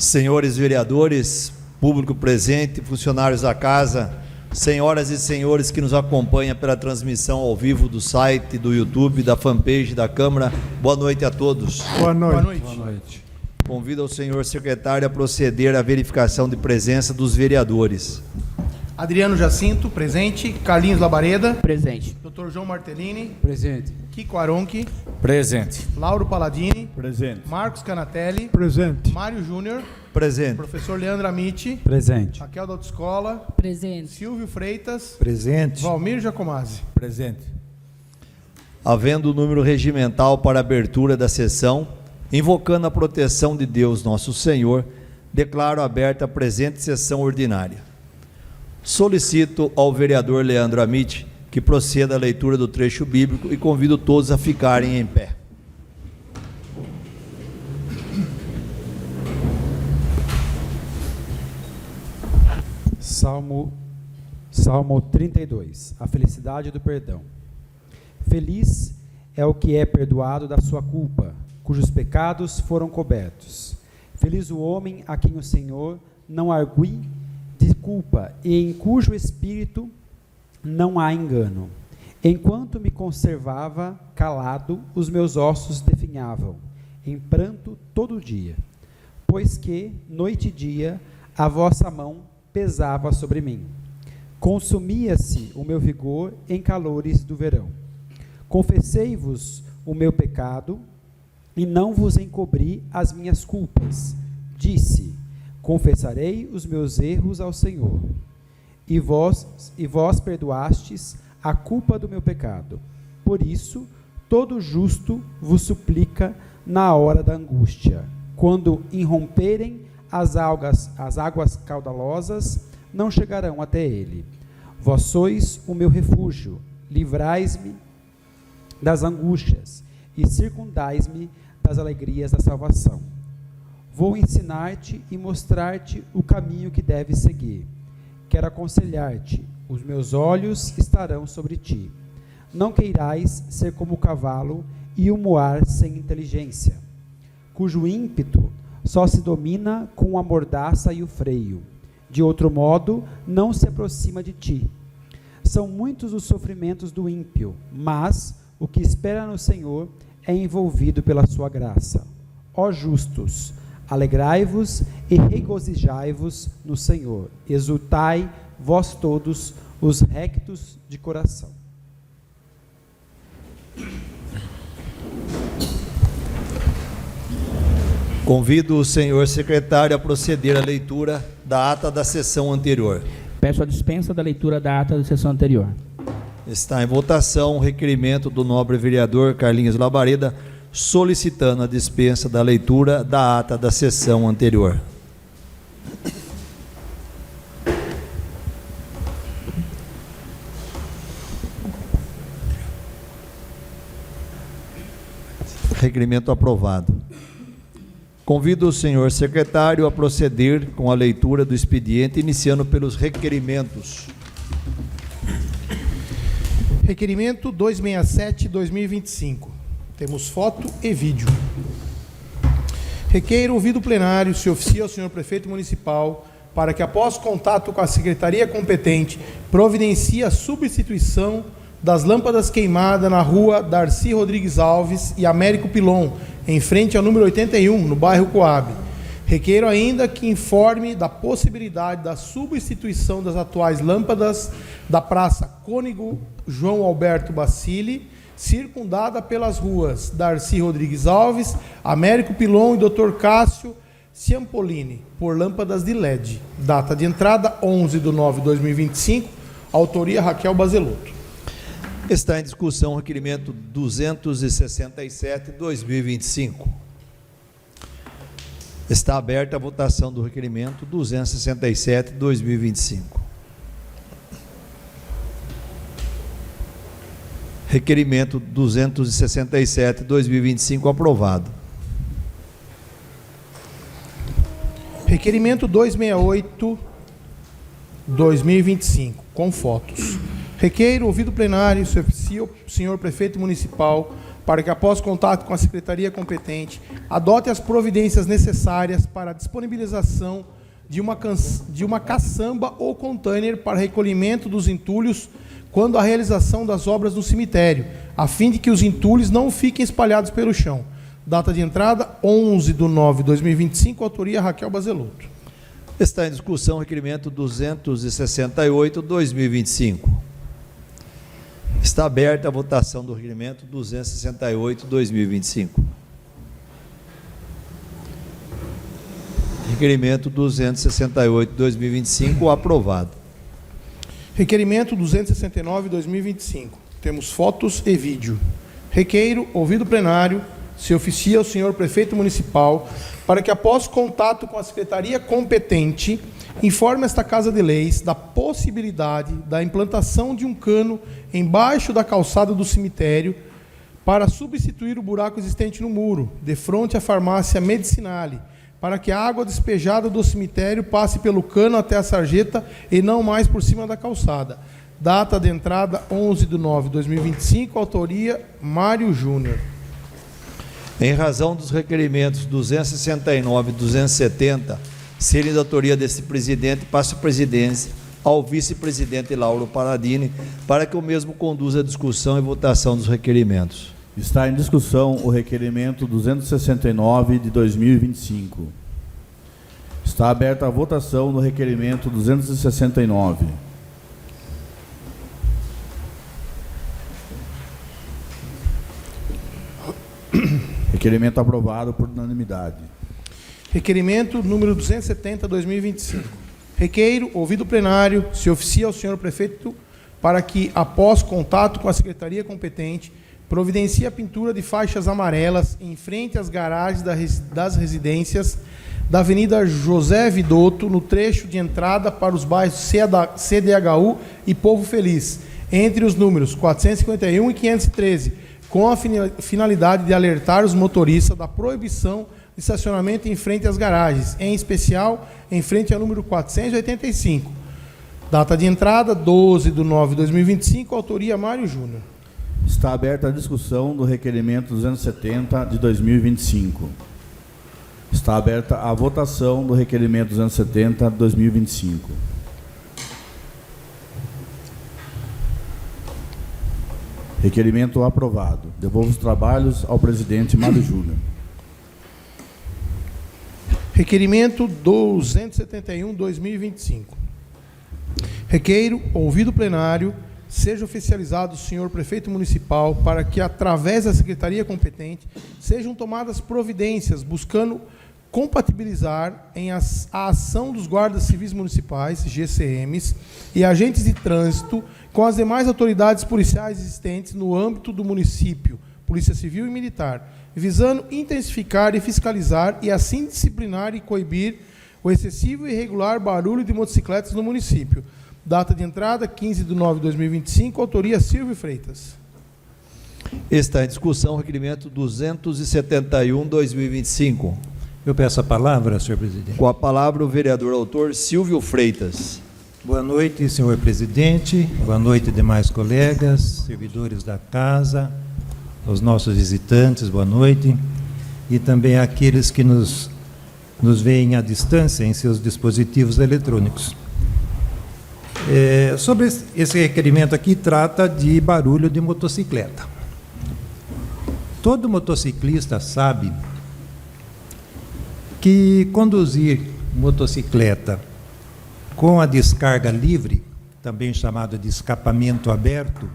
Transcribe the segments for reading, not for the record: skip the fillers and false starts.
Senhores vereadores, público presente, funcionários da casa, senhoras e senhores que nos acompanham pela transmissão ao vivo do site, do YouTube, da fanpage da Câmara, boa noite a todos. Boa noite. Boa noite. Convido o senhor secretário a proceder à verificação de presença dos vereadores. Adriano Jacinto, presente. Carlinhos Labareda. Presente. Dr. João Martellini. Presente. Kiko Aronchi. Presente. Lauro Paladini. Presente. Marcos Canatelli. Presente. Mário Júnior. Presente. Professor Leandro Amiti. Presente. Raquel da Autoescola. Presente. Silvio Freitas. Presente. Valmir Giacomazzi. Presente. Havendo o número regimental para abertura da sessão, invocando a proteção de Deus nosso Senhor, declaro aberta a presente sessão ordinária. Solicito ao vereador Leandro Amiti que proceda à leitura do trecho bíblico e convido todos a ficarem em pé. Salmo 32. A felicidade do perdão. Feliz é o que é perdoado da sua culpa, cujos pecados foram cobertos. Feliz o homem a quem o Senhor não argue de culpa e em cujo espírito não há engano. Enquanto me conservava calado, os meus ossos definhavam, em pranto todo dia, pois que, noite e dia, a vossa mão pesava sobre mim. Consumia-se o meu vigor em calores do verão. Confessei-vos o meu pecado e não vos encobri as minhas culpas. Disse: confessarei os meus erros ao Senhor, e vós perdoastes a culpa do meu pecado. Por isso, todo justo vos suplica na hora da angústia. Quando irromperem as águas caudalosas, não chegarão até ele. Vós sois o meu refúgio, livrais-me das angústias e circundais-me das alegrias da salvação. Vou ensinar-te e mostrar-te o caminho que deves seguir. Quero aconselhar-te, os meus olhos estarão sobre ti. Não queirais ser como o cavalo e o moar sem inteligência, cujo ímpeto só se domina com a mordaça e o freio. De outro modo, não se aproxima de ti. São muitos os sofrimentos do ímpio, mas o que espera no Senhor é envolvido pela sua graça. Ó justos, alegrai-vos e regozijai-vos no Senhor. Exultai, vós todos, os rectos de coração. Convido o senhor secretário a proceder à leitura da ata da sessão anterior. Peço a dispensa da leitura da ata da sessão anterior. Está em votação o requerimento do nobre vereador Carlinhos Labareda, solicitando a dispensa da leitura da ata da sessão anterior. Requerimento aprovado. Convido o senhor secretário a proceder com a leitura do expediente, iniciando pelos requerimentos. Requerimento 267/2025. Temos foto e vídeo. Requeiro ouvido plenário se oficia ao senhor prefeito municipal para que, após contato com a secretaria competente, providencie a substituição das lâmpadas queimadas na rua Darcy Rodrigues Alves e Américo Pilon, em frente ao número 81, no bairro Coab. Requeiro ainda que informe da possibilidade da substituição das atuais lâmpadas da Praça Cônego João Alberto Bacilli, circundada pelas ruas Darcy Rodrigues Alves, Américo Pilon e Dr. Cássio Ciampolini, por lâmpadas de LED. Data de entrada 11/9/2025, autoria Raquel Bazelotto. Está em discussão o requerimento 267/2025. Está aberta a votação do requerimento 267/2025. Requerimento 267/2025 aprovado. Requerimento 268/2025, com fotos. Requeiro ouvido plenário se oficia o senhor prefeito municipal para que, após contato com a secretaria competente, adote as providências necessárias para a disponibilização de uma caçamba ou container para recolhimento dos entulhos quando a realização das obras no cemitério, a fim de que os entulhos não fiquem espalhados pelo chão. Data de entrada, 11/9/2025, autoria Raquel Bazelotto. Está em discussão o requerimento 268/2025. Está aberta a votação do requerimento 268/2025. Requerimento 268/2025 aprovado. Requerimento 269/2025. Temos fotos e vídeo. Requeiro, ouvido plenário, se oficia ao senhor prefeito municipal para que, após contato com a secretaria competente, informe esta Casa de Leis da possibilidade da implantação de um cano embaixo da calçada do cemitério para substituir o buraco existente no muro, de frente à farmácia Medicinale, para que a água despejada do cemitério passe pelo cano até a sarjeta e não mais por cima da calçada. Data de entrada, 11/9/2025, autoria Mário Júnior. Em razão dos requerimentos 269 e 270 serem da autoria desse presidente, passo a presidência ao vice-presidente Lauro Paladini para que o mesmo conduza a discussão e votação dos requerimentos. Está em discussão o requerimento 269 de 2025. Está aberta a votação no requerimento 269. Requerimento aprovado por unanimidade. Requerimento número 270/2025. Requeiro, ouvido plenário, se oficia ao senhor prefeito para que, após contato com a secretaria competente, providencie a pintura de faixas amarelas em frente às garagens das residências da Avenida José Vidotto, no trecho de entrada para os bairros CDHU e Povo Feliz, entre os números 451 e 513, com a finalidade de alertar os motoristas da proibição de estacionamento em frente às garagens, em especial em frente ao número 485. Data de entrada, 12/9/2025, autoria Mário Júnior. Está aberta a discussão do requerimento 270 de 2025. Está aberta a votação do requerimento 270 de 2025. Requerimento aprovado. Devolvo os trabalhos ao presidente Mário Júnior. Requerimento 271/2025. Requeiro, ouvido plenário, seja oficializado o senhor prefeito municipal para que, através da secretaria competente, sejam tomadas providências buscando compatibilizar a ação dos guardas civis municipais, GCMs, e agentes de trânsito com as demais autoridades policiais existentes no âmbito do município, Polícia Civil e Militar, visando intensificar e fiscalizar e assim disciplinar e coibir o excessivo e irregular barulho de motocicletas no município. Data de entrada, 15/9/2025, autoria Silvio Freitas. Está em discussão o requerimento 271/2025. Eu peço a palavra, senhor presidente. Com a palavra o vereador autor Silvio Freitas. Boa noite, senhor presidente. Boa noite, demais colegas, servidores da casa, aos nossos visitantes, boa noite. E também àqueles que nos veem à distância em seus dispositivos eletrônicos. Sobre esse requerimento aqui, trata de barulho de motocicleta. Todo motociclista sabe que conduzir motocicleta com a descarga livre, também chamada de escapamento aberto,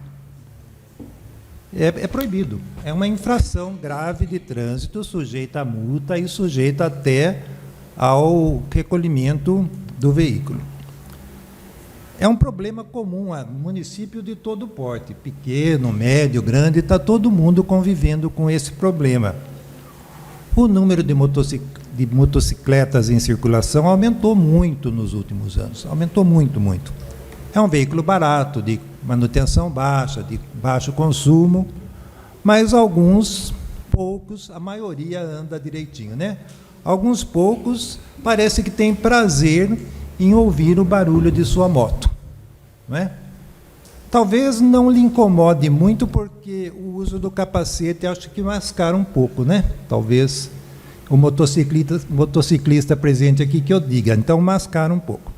é proibido. É uma infração grave de trânsito, sujeita a multa e sujeita até ao recolhimento do veículo. É um problema comum a município de todo porte, pequeno, médio, grande, está todo mundo convivendo com esse problema. O número de motocicletas em circulação aumentou muito nos últimos anos, aumentou muito, muito. É um veículo barato, de manutenção baixa, de baixo consumo, mas alguns poucos, a maioria anda direitinho, né? Alguns poucos parece que tem prazer em ouvir o barulho de sua moto, não é? Talvez não lhe incomode muito, porque o uso do capacete acho que mascara um pouco, né? Talvez o motociclista presente aqui que eu diga, então mascara um pouco.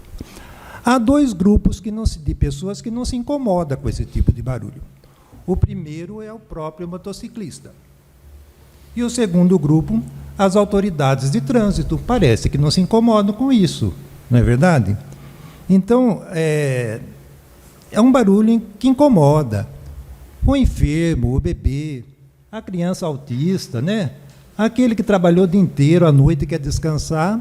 Há dois grupos de pessoas que não se incomodam com esse tipo de barulho. O primeiro é o próprio motociclista. E o segundo grupo, as autoridades de trânsito. Parece que não se incomodam com isso, não é verdade? Então, é um barulho que incomoda o enfermo, o bebê, a criança autista, né? Aquele que trabalhou o dia inteiro, à noite quer descansar,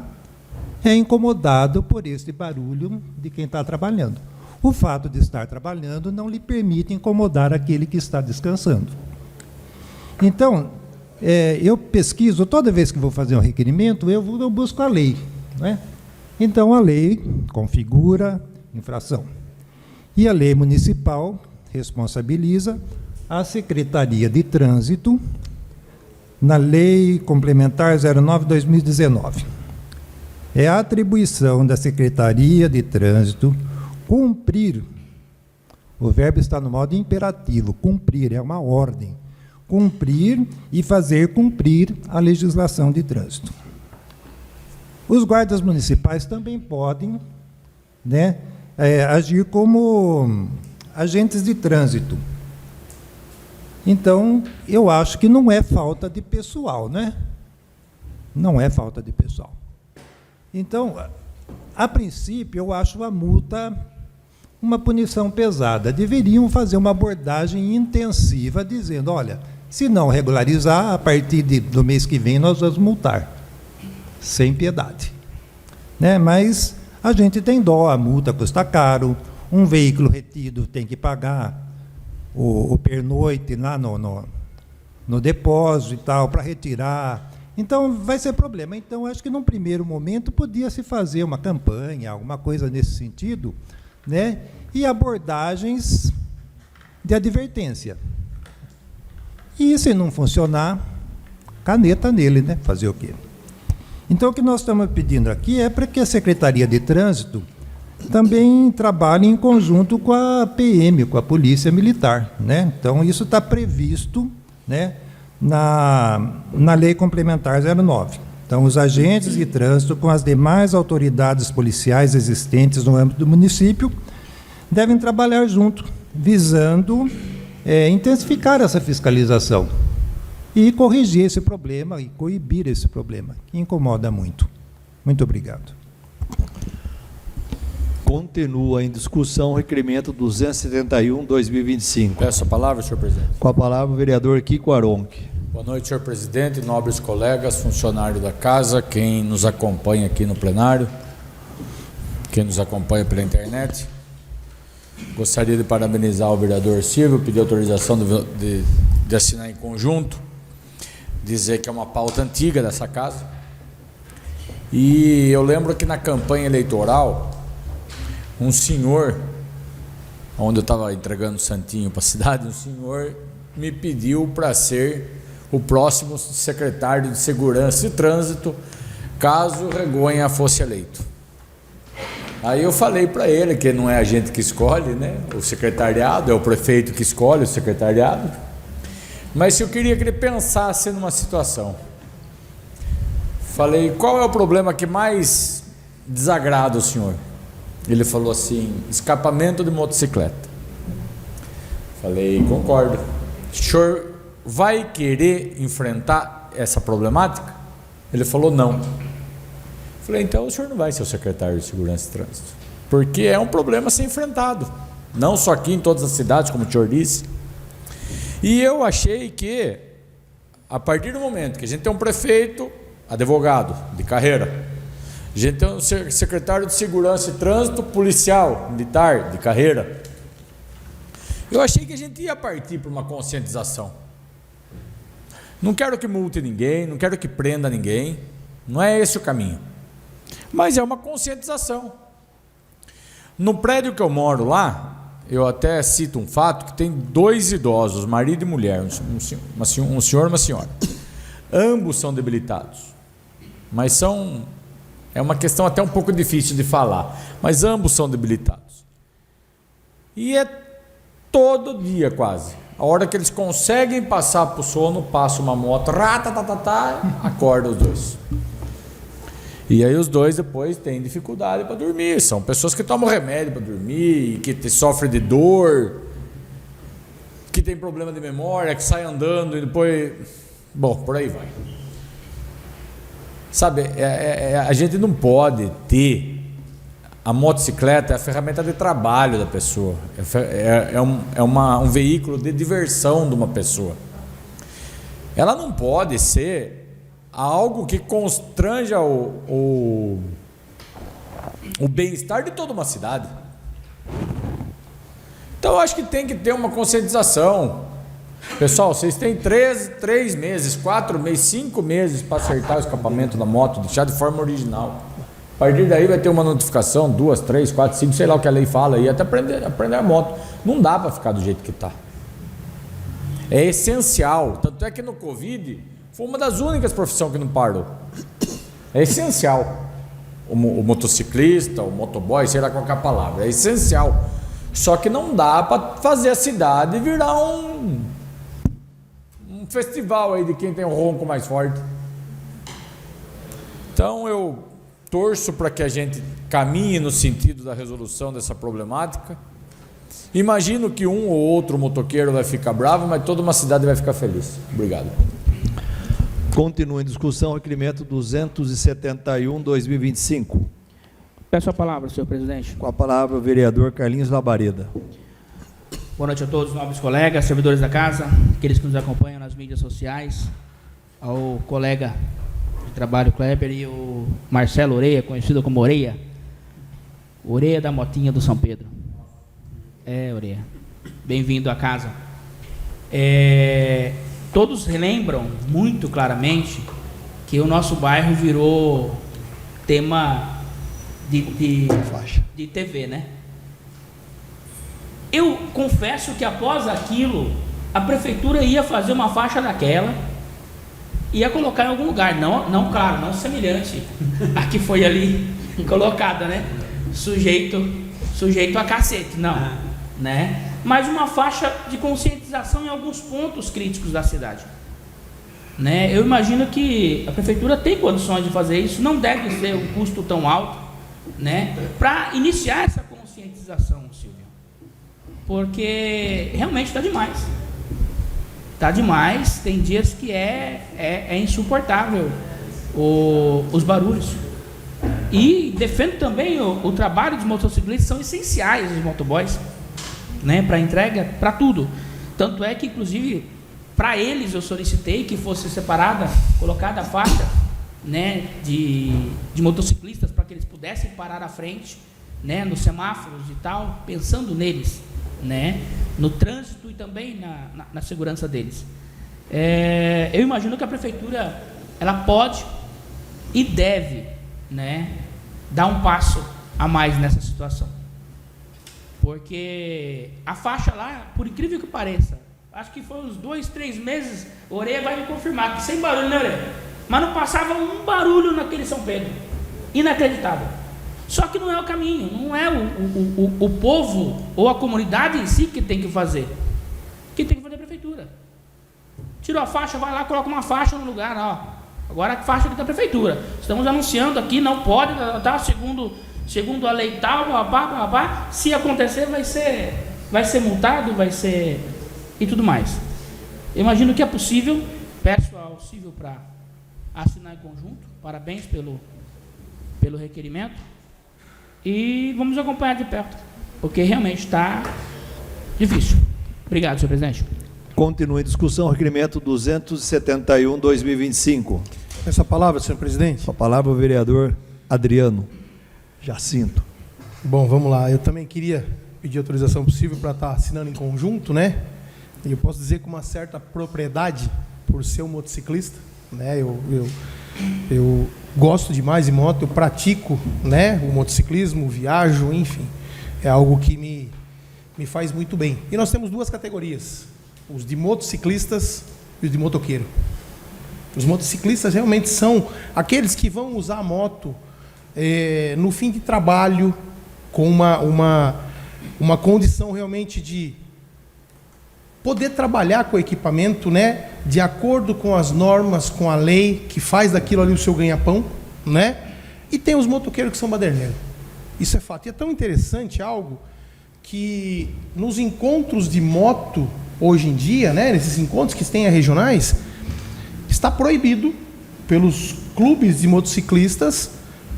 é incomodado por esse barulho de quem está trabalhando. O fato de estar trabalhando não lhe permite incomodar aquele que está descansando. Então, eu pesquiso, toda vez que vou fazer um requerimento, eu busco a lei, né? Então, a lei configura infração. E a lei municipal responsabiliza a Secretaria de Trânsito na Lei Complementar 09/2019. É a atribuição da Secretaria de Trânsito cumprir, o verbo está no modo imperativo, cumprir, é uma ordem, cumprir e fazer cumprir a legislação de trânsito. Os guardas municipais também podem, né, agir como agentes de trânsito. Então, eu acho que não é falta de pessoal, né? Não é falta de pessoal. Então, a princípio, eu acho a multa uma punição pesada. Deveriam fazer uma abordagem intensiva, dizendo, olha, se não regularizar, a partir do mês que vem nós vamos multar. Sem piedade. Né? Mas a gente tem dó, a multa custa caro, um veículo retido tem que pagar o pernoite lá no depósito e tal, para retirar. Então, vai ser problema. Então, acho que num primeiro momento podia-se fazer uma campanha, alguma coisa nesse sentido, né? E abordagens de advertência. E se não funcionar, caneta nele, né? Fazer o quê? Então, o que nós estamos pedindo aqui é para que a Secretaria de Trânsito também trabalhe em conjunto com a PM, com a Polícia Militar, né? Então, isso está previsto, né, na Lei Complementar 09. Então, os agentes de trânsito, com as demais autoridades policiais existentes no âmbito do município, devem trabalhar junto, visando intensificar essa fiscalização e corrigir esse problema e coibir esse problema, que incomoda muito. Muito obrigado. Continua em discussão o requerimento 271/2025. Peço a palavra, senhor presidente. Com a palavra o vereador Kiko Aronque. Boa noite, senhor presidente, nobres colegas, funcionários da casa, quem nos acompanha aqui no plenário, quem nos acompanha pela internet. Gostaria de parabenizar o vereador Silvio, pedir autorização de assinar em conjunto, dizer que é uma pauta antiga dessa casa. E eu lembro que na campanha eleitoral, um senhor, onde eu estava entregando o santinho para a cidade, um senhor me pediu para ser o próximo secretário de Segurança e Trânsito, caso o Regonha fosse eleito. Aí eu falei para ele que não é a gente que escolhe, né? O secretariado, é o prefeito que escolhe o secretariado. Mas eu queria que ele pensasse numa situação. Falei, qual é o problema que mais desagrada o senhor? Ele falou assim, escapamento de motocicleta. Falei, concordo. O senhor vai querer enfrentar essa problemática? Ele falou, não. Falei, então o senhor não vai ser o secretário de Segurança e Trânsito, porque é um problema a ser enfrentado, não só aqui em todas as cidades, como o senhor disse. E eu achei que, a partir do momento que a gente tem um prefeito, advogado de carreira, a gente tem um secretário de Segurança e Trânsito, policial, militar de carreira, eu achei que a gente ia partir para uma conscientização. Não quero que multe ninguém, não quero que prenda ninguém, não é esse o caminho. Mas é uma conscientização. No prédio que eu moro lá, eu até cito um fato, que tem 2 idosos, marido e mulher, um senhor e uma senhora. Ambos são debilitados, mas é uma questão até um pouco difícil de falar, mas ambos são debilitados. E todo dia quase. A hora que eles conseguem passar para o sono, passa uma moto, acorda os dois. E aí os dois depois têm dificuldade para dormir. São pessoas que tomam remédio para dormir, que sofrem de dor, que tem problema de memória, que sai andando e depois... Bom, por aí vai. Sabe, a gente não pode ter... A motocicleta é a ferramenta de trabalho da pessoa. É um veículo de diversão de uma pessoa. Ela não pode ser algo que constranja o bem-estar de toda uma cidade. Então eu acho que tem que ter uma conscientização. Pessoal, vocês têm 3 meses, 4 meses, 5 meses para acertar o escapamento da moto, deixar de forma original. A partir daí vai ter uma notificação, 2, 3, 4, 5, sei lá o que a lei fala aí, até aprender a moto. Não dá para ficar do jeito que está. É essencial. Tanto é que no Covid foi uma das únicas profissões que não parou. É essencial. O motociclista, o motoboy, sei lá qual é a palavra. É essencial. Só que não dá para fazer a cidade virar um festival aí de quem tem o ronco mais forte. Então eu torço para que a gente caminhe no sentido da resolução dessa problemática. Imagino que um ou outro motoqueiro vai ficar bravo, mas toda uma cidade vai ficar feliz. Obrigado. Continua em discussão o requerimento 271/2025. Peço a palavra, senhor presidente. Com a palavra o vereador Carlinhos Labareda. Boa noite a todos, nobres colegas, servidores da casa, aqueles que nos acompanham nas mídias sociais, ao colega de trabalho Kleber e o Marcelo Oreia, conhecido como Oreia. Oreia da Motinha do São Pedro. Oreia. Bem-vindo à casa. Todos relembram muito claramente que o nosso bairro virou tema de TV, né? Eu confesso que após aquilo, a prefeitura ia fazer uma faixa daquela, ia colocar em algum lugar, não claro, não semelhante a que foi ali colocada, né? Sujeito a cacete, não, né? Mas uma faixa de conscientização em alguns pontos críticos da cidade, né? Eu imagino que a prefeitura tem condições de fazer isso, não deve ser um custo tão alto, né? Para iniciar essa conscientização, Silvio, porque realmente está demais. Está demais, tem dias que é insuportável os barulhos. E defendo também o trabalho dos motociclistas, são essenciais os motoboys, né, para entrega, para tudo. Tanto é que, inclusive, para eles eu solicitei que fosse separada, colocada a faixa, né, de motociclistas, para que eles pudessem parar à frente, né, nos semáforos e tal, pensando neles, né, no trânsito e também na segurança deles. Eu imagino que a prefeitura ela pode e deve, né, dar um passo a mais nessa situação, porque a faixa lá, por incrível que pareça, acho que foi uns 2, 3 meses, o Oreia vai me confirmar que sem barulho, né, Oreia? Mas não passava um barulho naquele São Pedro, inacreditável. Só que não é o caminho, não é o povo ou a comunidade em si que tem que fazer. Quem tem que fazer é a prefeitura. Tirou a faixa, vai lá, coloca uma faixa no lugar, ó. Agora a faixa aqui da prefeitura. Estamos anunciando aqui, não pode, tá, segundo a lei tal, se acontecer vai ser multado, vai ser e tudo mais. Eu imagino que é possível, peço ao Silvio para assinar em conjunto, parabéns pelo requerimento. E vamos acompanhar de perto, porque realmente está difícil. Obrigado, senhor presidente. Continua em discussão o requerimento 271/2025. Essa palavra, senhor presidente. Com a palavra o vereador Adriano Jacinto. Bom, vamos lá. Eu também queria pedir autorização possível para estar assinando em conjunto, né? E eu posso dizer com uma certa propriedade, por ser um motociclista, né? Eu gosto demais de moto, eu pratico, né, o motociclismo, viajo, enfim, é algo que me faz muito bem. E nós temos 2 categorias, os de motociclistas e os de motoqueiro. Os motociclistas realmente são aqueles que vão usar a moto no fim de trabalho, com uma condição realmente de poder trabalhar com o equipamento, né, de acordo com as normas, com a lei, que faz daquilo ali o seu ganha-pão, né? E tem os motoqueiros que são baderneiros. Isso é fato. E é tão interessante algo que nos encontros de moto, hoje em dia, né, nesses encontros que tem regionais, está proibido pelos clubes de motociclistas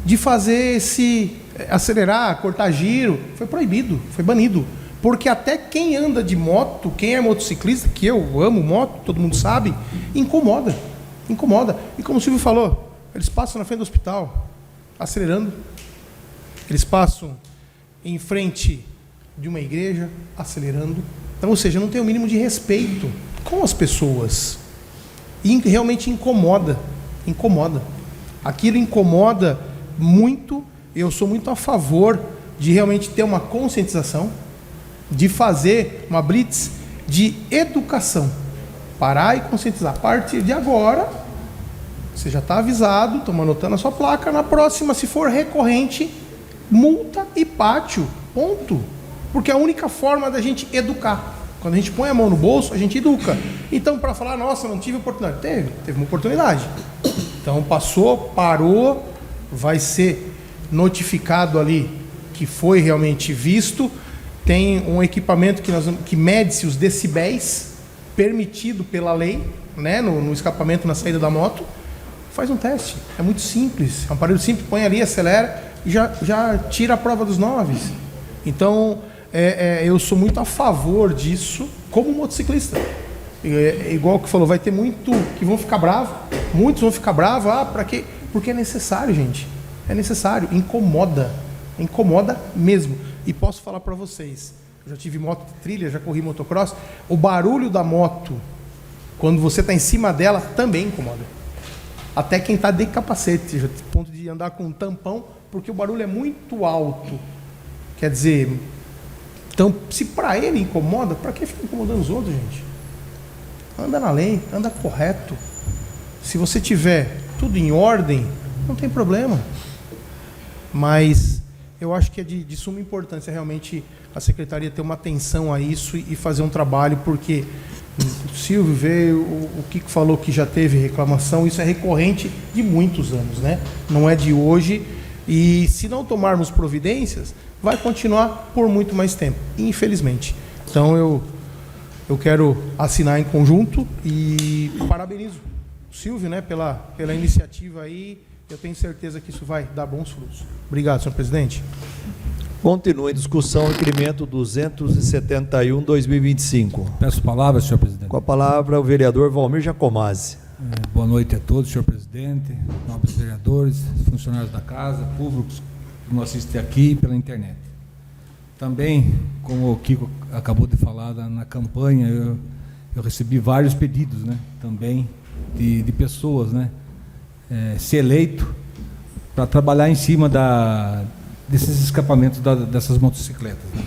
de fazer esse acelerar, cortar giro. Foi proibido, foi banido. Porque até quem anda de moto, quem é motociclista, que eu amo moto, todo mundo sabe, incomoda. Incomoda. E como o Silvio falou, eles passam na frente do hospital, acelerando. Eles passam em frente de uma igreja, acelerando. Então, ou seja, não tem o mínimo de respeito com as pessoas. E realmente incomoda. Incomoda. Aquilo incomoda muito. Eu sou muito a favor de realmente ter uma conscientização, de fazer uma blitz de educação. Parar e conscientizar. A partir de agora, você já está avisado, estamos anotando a sua placa. Na próxima, se for recorrente, multa e pátio. Ponto. Porque é a única forma da gente educar. Quando a gente põe a mão no bolso, a gente educa. Então, para falar, nossa, não tive oportunidade. Teve uma oportunidade. Então, passou, parou, vai ser notificado ali que foi realmente visto. Tem um equipamento que mede-se os decibéis, permitido pela lei, né, no escapamento, na saída da moto. Faz um teste. É muito simples. É um aparelho simples, põe ali, acelera e já tira a prova dos 9. Então, eu sou muito a favor disso como motociclista. Igual que falou, vai ter muito que vão ficar bravos. Muitos vão ficar bravos. Para quê? Porque é necessário, gente. É necessário. Incomoda. Incomoda mesmo. E posso falar para vocês, eu já tive moto de trilha, já corri motocross. O barulho da moto, quando você está em cima dela, também incomoda. Até quem está de capacete, já tem ponto de andar com um tampão, porque o barulho é muito alto. Quer dizer, então, se para ele incomoda, para que fica incomodando os outros, gente? Anda na lei, anda correto. Se você tiver tudo em ordem, não tem problema. Mas eu acho que é de suma importância realmente a Secretaria ter uma atenção a isso e fazer um trabalho, porque o Silvio veio, o Kiko falou que já teve reclamação, isso é recorrente de muitos anos, né? Não é de hoje, e se não tomarmos providências, vai continuar por muito mais tempo, infelizmente. Então eu quero assinar em conjunto e parabenizo o Silvio, né, pela iniciativa aí. Eu tenho certeza que isso vai dar bons frutos. Obrigado, senhor presidente. Continua em discussão o requerimento 271/2025. Peço palavras, senhor presidente. Com a palavra o vereador Valmir Jacomazzi. Boa noite a todos, senhor presidente, nobres vereadores, funcionários da casa, públicos que nos assistem aqui pela internet. Também, como o Kiko acabou de falar na campanha, eu recebi vários pedidos, né, também de pessoas, né, ser eleito para trabalhar em cima desses escapamentos dessas motocicletas, né?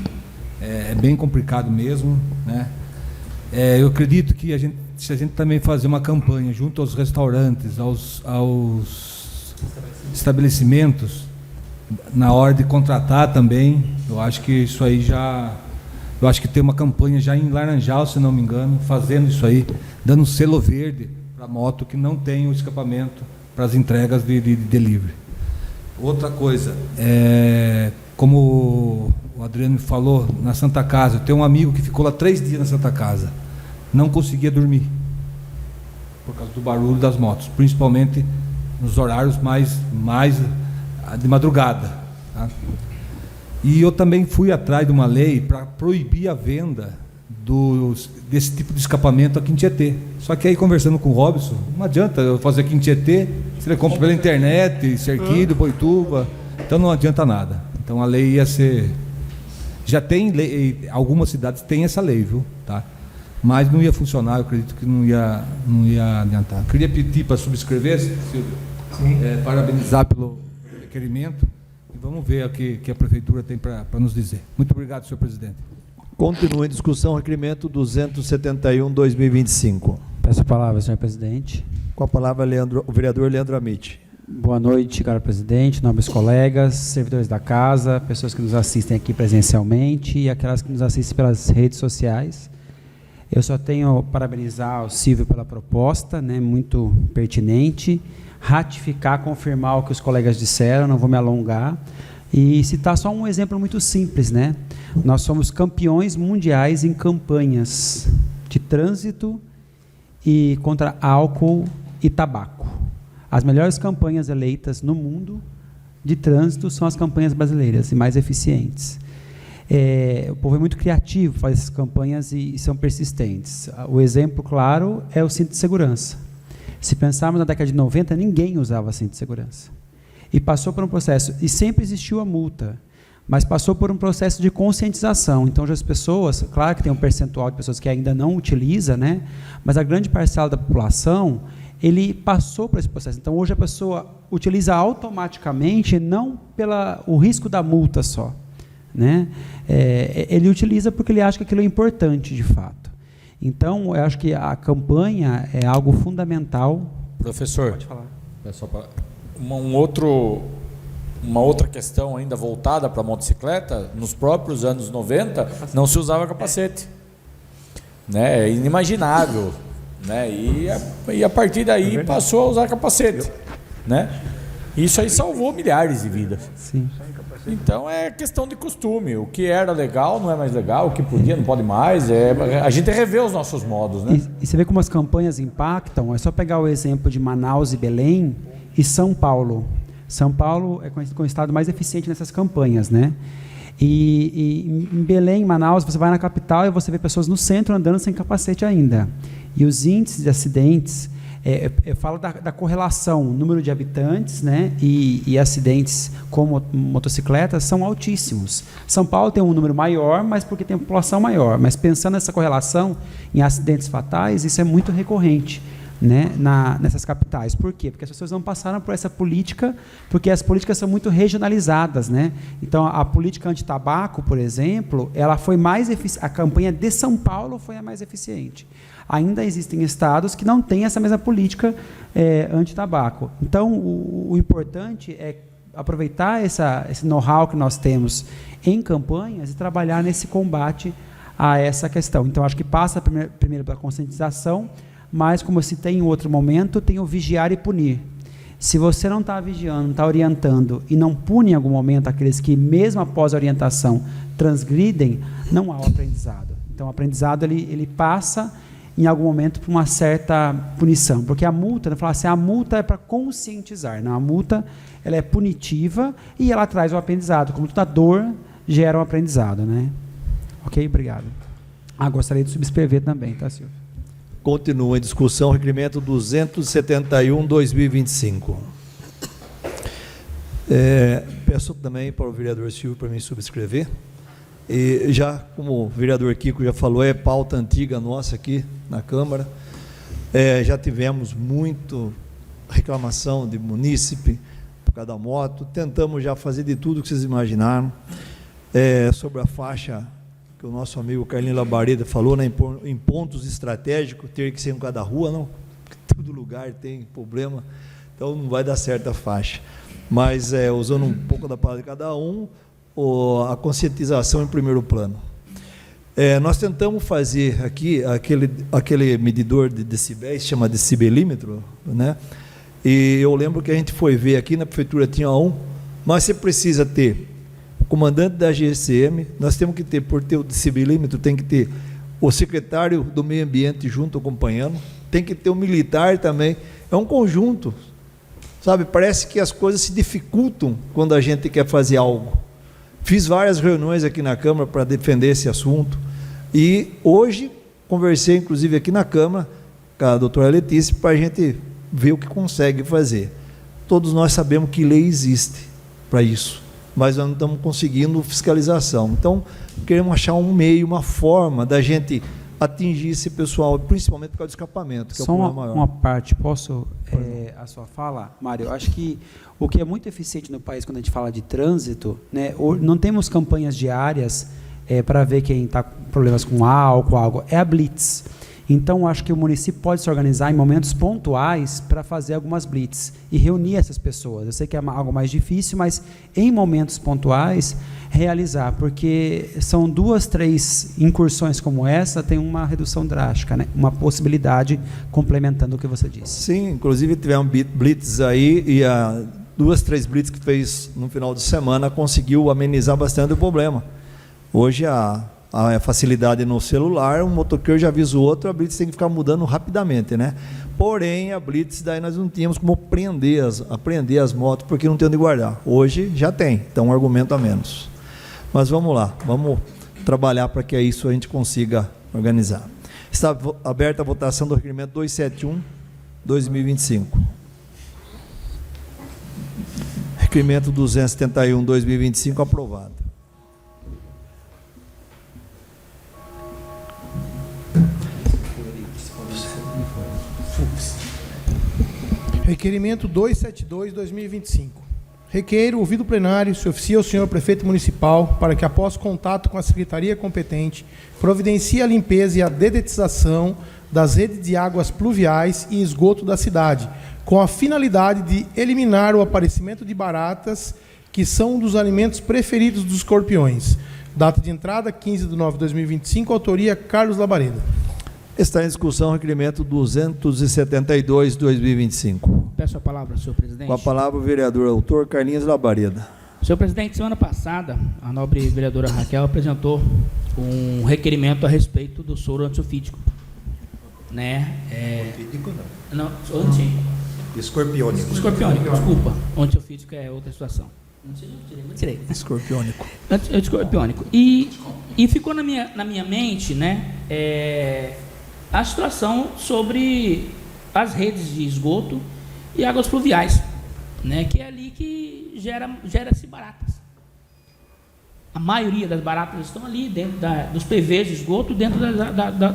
É bem complicado mesmo, né? Eu acredito que se a gente também fazer uma campanha junto aos restaurantes, aos estabelecimentos, na hora de contratar também, eu acho que isso aí eu acho que tem uma campanha já em Laranjal, se não me engano, fazendo isso aí, dando um selo verde para moto que não tem o escapamento para as entregas de delivery. Outra coisa, como o Adriano falou, na Santa Casa, eu tenho um amigo que ficou lá 3 dias na Santa Casa, não conseguia dormir, por causa do barulho das motos, principalmente nos horários mais de madrugada, tá? E eu também fui atrás de uma lei para proibir a venda desse tipo de escapamento aqui em Tietê. Só que aí, conversando com o Robson, não adianta eu fazer aqui em Tietê, se ele compra pela internet, Cerquilho, Boituva, então não adianta nada. Então a lei ia ser... Já tem lei, algumas cidades têm essa lei, viu? Tá? Mas não ia funcionar, eu acredito que não ia adiantar. Queria pedir para subscrever, Silvio, parabenizar pelo requerimento, e vamos ver o que a Prefeitura tem para nos dizer. Muito obrigado, senhor presidente. Continua em discussão o requerimento 271/2025. Peço a palavra, senhor presidente. Com a palavra o vereador Leandro Amit. Boa noite, caro presidente, nobres colegas, servidores da casa, pessoas que nos assistem aqui presencialmente e aquelas que nos assistem pelas redes sociais. Eu só tenho parabenizar o Silvio pela proposta, né, muito pertinente, ratificar, confirmar o que os colegas disseram, não vou me alongar, e citar só um exemplo muito simples, né? Nós somos campeões mundiais em campanhas de trânsito e contra álcool e tabaco. As melhores campanhas eleitas no mundo de trânsito são as campanhas brasileiras e mais eficientes. O povo é muito criativo, faz essas campanhas e são persistentes. O exemplo claro é o cinto de segurança. Se pensarmos na década de 90, ninguém usava cinto de segurança. E passou por um processo, e sempre existiu a multa, mas passou por um processo de conscientização. Então, já as pessoas, claro que tem um percentual de pessoas que ainda não utiliza, né? Mas a grande parcela da população, ele passou por esse processo. Então, hoje a pessoa utiliza automaticamente, não pelo risco da multa só, né? Ele utiliza porque ele acha que aquilo é importante, de fato. Então, eu acho que a campanha é algo fundamental. Professor, pode falar. Só para uma outra questão ainda voltada para a motocicleta, nos próprios anos 90, não se usava capacete. Né? É inimaginável. Né? E a partir daí passou a usar capacete. Né? Isso aí salvou milhares de vidas. Sim. Então é questão de costume. O que era legal não é mais legal, o que podia não pode mais. A gente revê os nossos modos. Né? E você vê como as campanhas impactam. É só pegar o exemplo de Manaus e Belém e São Paulo. São Paulo é conhecido como o estado mais eficiente nessas campanhas, né? E em Belém, em Manaus, você vai na capital e você vê pessoas no centro andando sem capacete ainda. E os índices de acidentes, eu falo da correlação, número de habitantes, né, e acidentes com motocicletas são altíssimos. São Paulo tem um número maior, mas porque tem população maior. Mas pensando nessa correlação em acidentes fatais, isso é muito recorrente, né, nessas capitais. Por quê? Porque as pessoas não passaram por essa política, porque as políticas são muito regionalizadas, né? Então, a política anti-tabaco, por exemplo, ela foi mais a campanha de São Paulo foi a mais eficiente. Ainda existem estados que não têm essa mesma política anti-tabaco. Então, o importante é aproveitar esse know-how que nós temos em campanhas e trabalhar nesse combate a essa questão. Então, acho que passa primeiro pela conscientização, mas, como eu citei em outro momento, tem o vigiar e punir. Se você não está vigiando, não está orientando e não pune em algum momento aqueles que, mesmo após a orientação, transgridem, não há o aprendizado. Então, o aprendizado ele passa, em algum momento, por uma certa punição. Porque a multa, né, falar assim, a multa é para conscientizar. Não, a multa ela é punitiva e ela traz o aprendizado. Como toda dor gera um aprendizado. Né? Ok? Obrigado. Gostaria de subscrever também, tá, Silvio? Continua em discussão o requerimento 271/2025. Peço também para o vereador Silvio para mim subscrever. E já, como o vereador Kiko já falou, é pauta antiga nossa aqui na Câmara. Já tivemos muito reclamação de munícipe por causa da moto. Tentamos já fazer de tudo que vocês imaginaram. Sobre a faixa que o nosso amigo Carlinhos Labareda falou, né, em pontos estratégicos, ter que ser em cada rua, não, porque todo lugar tem problema, então não vai dar certo a faixa. Mas, usando um pouco da palavra de cada um, a conscientização em primeiro plano. Nós tentamos fazer aqui aquele medidor de decibéis, chama decibelímetro, né? E eu lembro que a gente foi ver aqui na prefeitura, tinha um, mas você precisa ter o comandante da GSM, nós temos que ter, por ter o decibelímetro, tem que ter o secretário do meio ambiente junto acompanhando, tem que ter o militar também, é um conjunto, sabe, parece que as coisas se dificultam quando a gente quer fazer algo. Fiz várias reuniões aqui na Câmara para defender esse assunto, e hoje conversei inclusive aqui na Câmara com a doutora Letícia para a gente ver o que consegue fazer. Todos nós sabemos que lei existe para isso, mas nós não estamos conseguindo fiscalização. Então, queremos achar um meio, uma forma da gente atingir esse pessoal, principalmente por causa do escapamento, que só é o problema maior. Uma parte, posso, a sua fala, Mário? Acho que o que é muito eficiente no país, quando a gente fala de trânsito, né, não temos campanhas diárias para ver quem está com problemas com álcool, é a Blitz. Então, acho que o município pode se organizar em momentos pontuais para fazer algumas blitz e reunir essas pessoas. Eu sei que é algo mais difícil, mas em momentos pontuais realizar, porque são 2, 3 incursões como essa, tem uma redução drástica, né? Uma possibilidade complementando o que você disse. Sim, inclusive tiveram blitz aí e a 2, 3 blitz que fez no final de semana conseguiu amenizar bastante o problema. Hoje a facilidade no celular, um motoqueiro já avisa o outro, a blitz tem que ficar mudando rapidamente, né? Porém, a blitz daí nós não tínhamos como apreender as motos, porque não tem onde guardar. Hoje já tem, então um argumento a menos. Mas vamos lá, vamos trabalhar para que isso a gente consiga organizar. Está aberta a votação do requerimento 271/2025. Requerimento 271/2025 aprovado. Requerimento 272/2025. Requeiro, ouvido o plenário, se oficia ao senhor prefeito municipal para que, após contato com a secretaria competente, providencie a limpeza e a dedetização das redes de águas pluviais e esgoto da cidade, com a finalidade de eliminar o aparecimento de baratas, que são um dos alimentos preferidos dos escorpiões. Data de entrada, 15/9/2025, autoria Carlos Labareda. Está em discussão o requerimento 272/2025. Peço a palavra, senhor presidente. Com a palavra o vereador autor Carlinhos Labareda. Senhor presidente, semana passada, a nobre vereadora Raquel apresentou um requerimento a respeito do soro antiofídico. Né? Não, Escorpiônico. Escorpiônico, desculpa. Antiofídico é outra situação. Não tirei. Escorpiônico. Escorpiônico. E ficou na minha mente, né, a situação sobre as redes de esgoto e águas pluviais, né, que é ali que gera-se baratas. A maioria das baratas estão ali dentro dos PVs de esgoto, dentro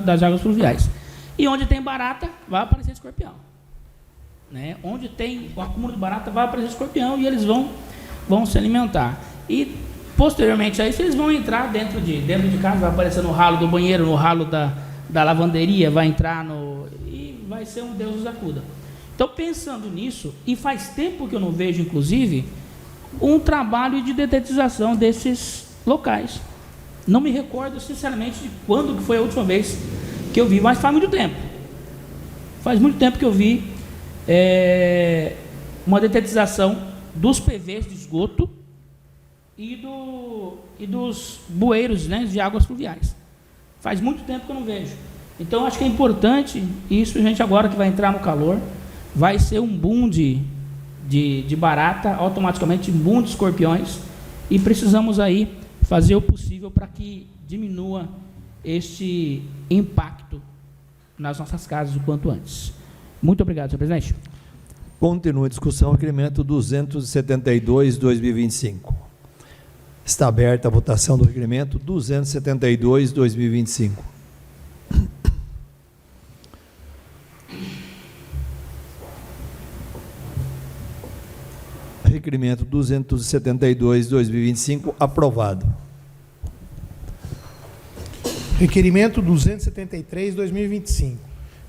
das águas pluviais. E onde tem barata, vai aparecer escorpião. Né? Onde tem o acúmulo de barata, vai aparecer escorpião e eles vão se alimentar. E, posteriormente a isso, eles vão entrar dentro de casa, vai aparecer no ralo do banheiro, no ralo da lavanderia, vai entrar e vai ser um Deus nos acuda. Então, pensando nisso, e faz tempo que eu não vejo, inclusive, um trabalho de dedetização desses locais. Não me recordo, sinceramente, de quando que foi a última vez que eu vi, mas faz muito tempo. Faz muito tempo que eu vi uma dedetização dos PVs de esgoto e dos bueiros, né, de águas pluviais. Faz muito tempo que eu não vejo. Então, acho que é importante, isso, gente, agora que vai entrar no calor, vai ser um boom de barata, automaticamente um boom de escorpiões, e precisamos aí fazer o possível para que diminua este impacto nas nossas casas o quanto antes. Muito obrigado, senhor presidente. Continua a discussão, requerimento 272/2025. Está aberta a votação do requerimento 272/2025. Requerimento 272/2025 aprovado. Requerimento 273/2025.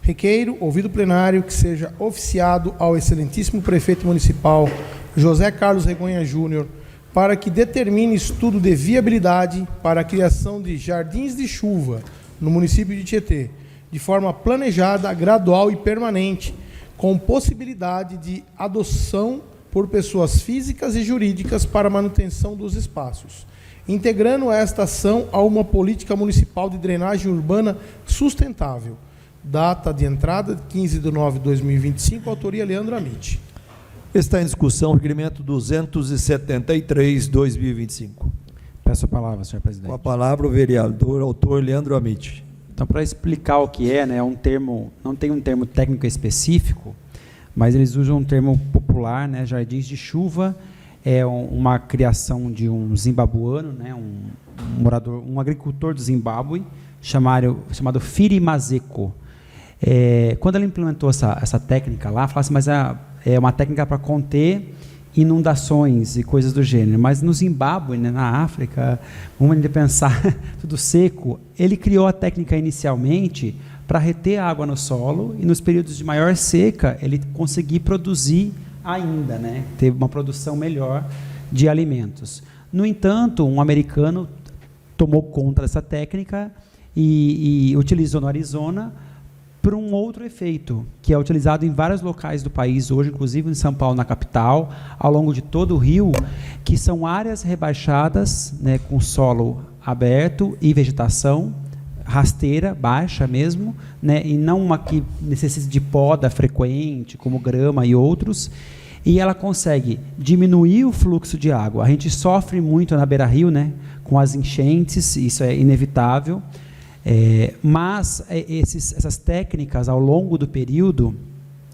Requeiro, ouvido o plenário, que seja oficiado ao excelentíssimo prefeito municipal José Carlos Regonha Júnior para que determine estudo de viabilidade para a criação de jardins de chuva no município de Tietê, de forma planejada, gradual e permanente, com possibilidade de adoção por pessoas físicas e jurídicas para manutenção dos espaços, integrando esta ação a uma política municipal de drenagem urbana sustentável. Data de entrada, 15/9/2025, autoria Leandro Amit. Está em discussão o requerimento 273/2025. Peço a palavra, senhor presidente. Com a palavra o vereador autor Leandro Amit. Então, para explicar o que é, né, um termo, não tem um termo técnico específico, mas eles usam um termo popular, né, jardins de chuva, é uma criação de um zimbabuano, né, um agricultor do Zimbábue, chamado Firi Mazeko. Quando ela implementou essa técnica lá, falou assim, mas é uma técnica para conter inundações e coisas do gênero, mas no Zimbábue, né, na África, vamos pensar tudo seco, ele criou a técnica inicialmente para reter água no solo e nos períodos de maior seca ele conseguir produzir ainda, né? Ter uma produção melhor de alimentos. No entanto, um americano tomou conta dessa técnica e utilizou no Arizona por um outro efeito, que é utilizado em vários locais do país hoje, inclusive em São Paulo, na capital, ao longo de todo o rio, que são áreas rebaixadas, né, com solo aberto e vegetação rasteira, baixa mesmo, né, e não uma que necessite de poda frequente, como grama e outros, e ela consegue diminuir o fluxo de água. A gente sofre muito na beira-rio, né, com as enchentes, isso é inevitável, mas essas técnicas, ao longo do período,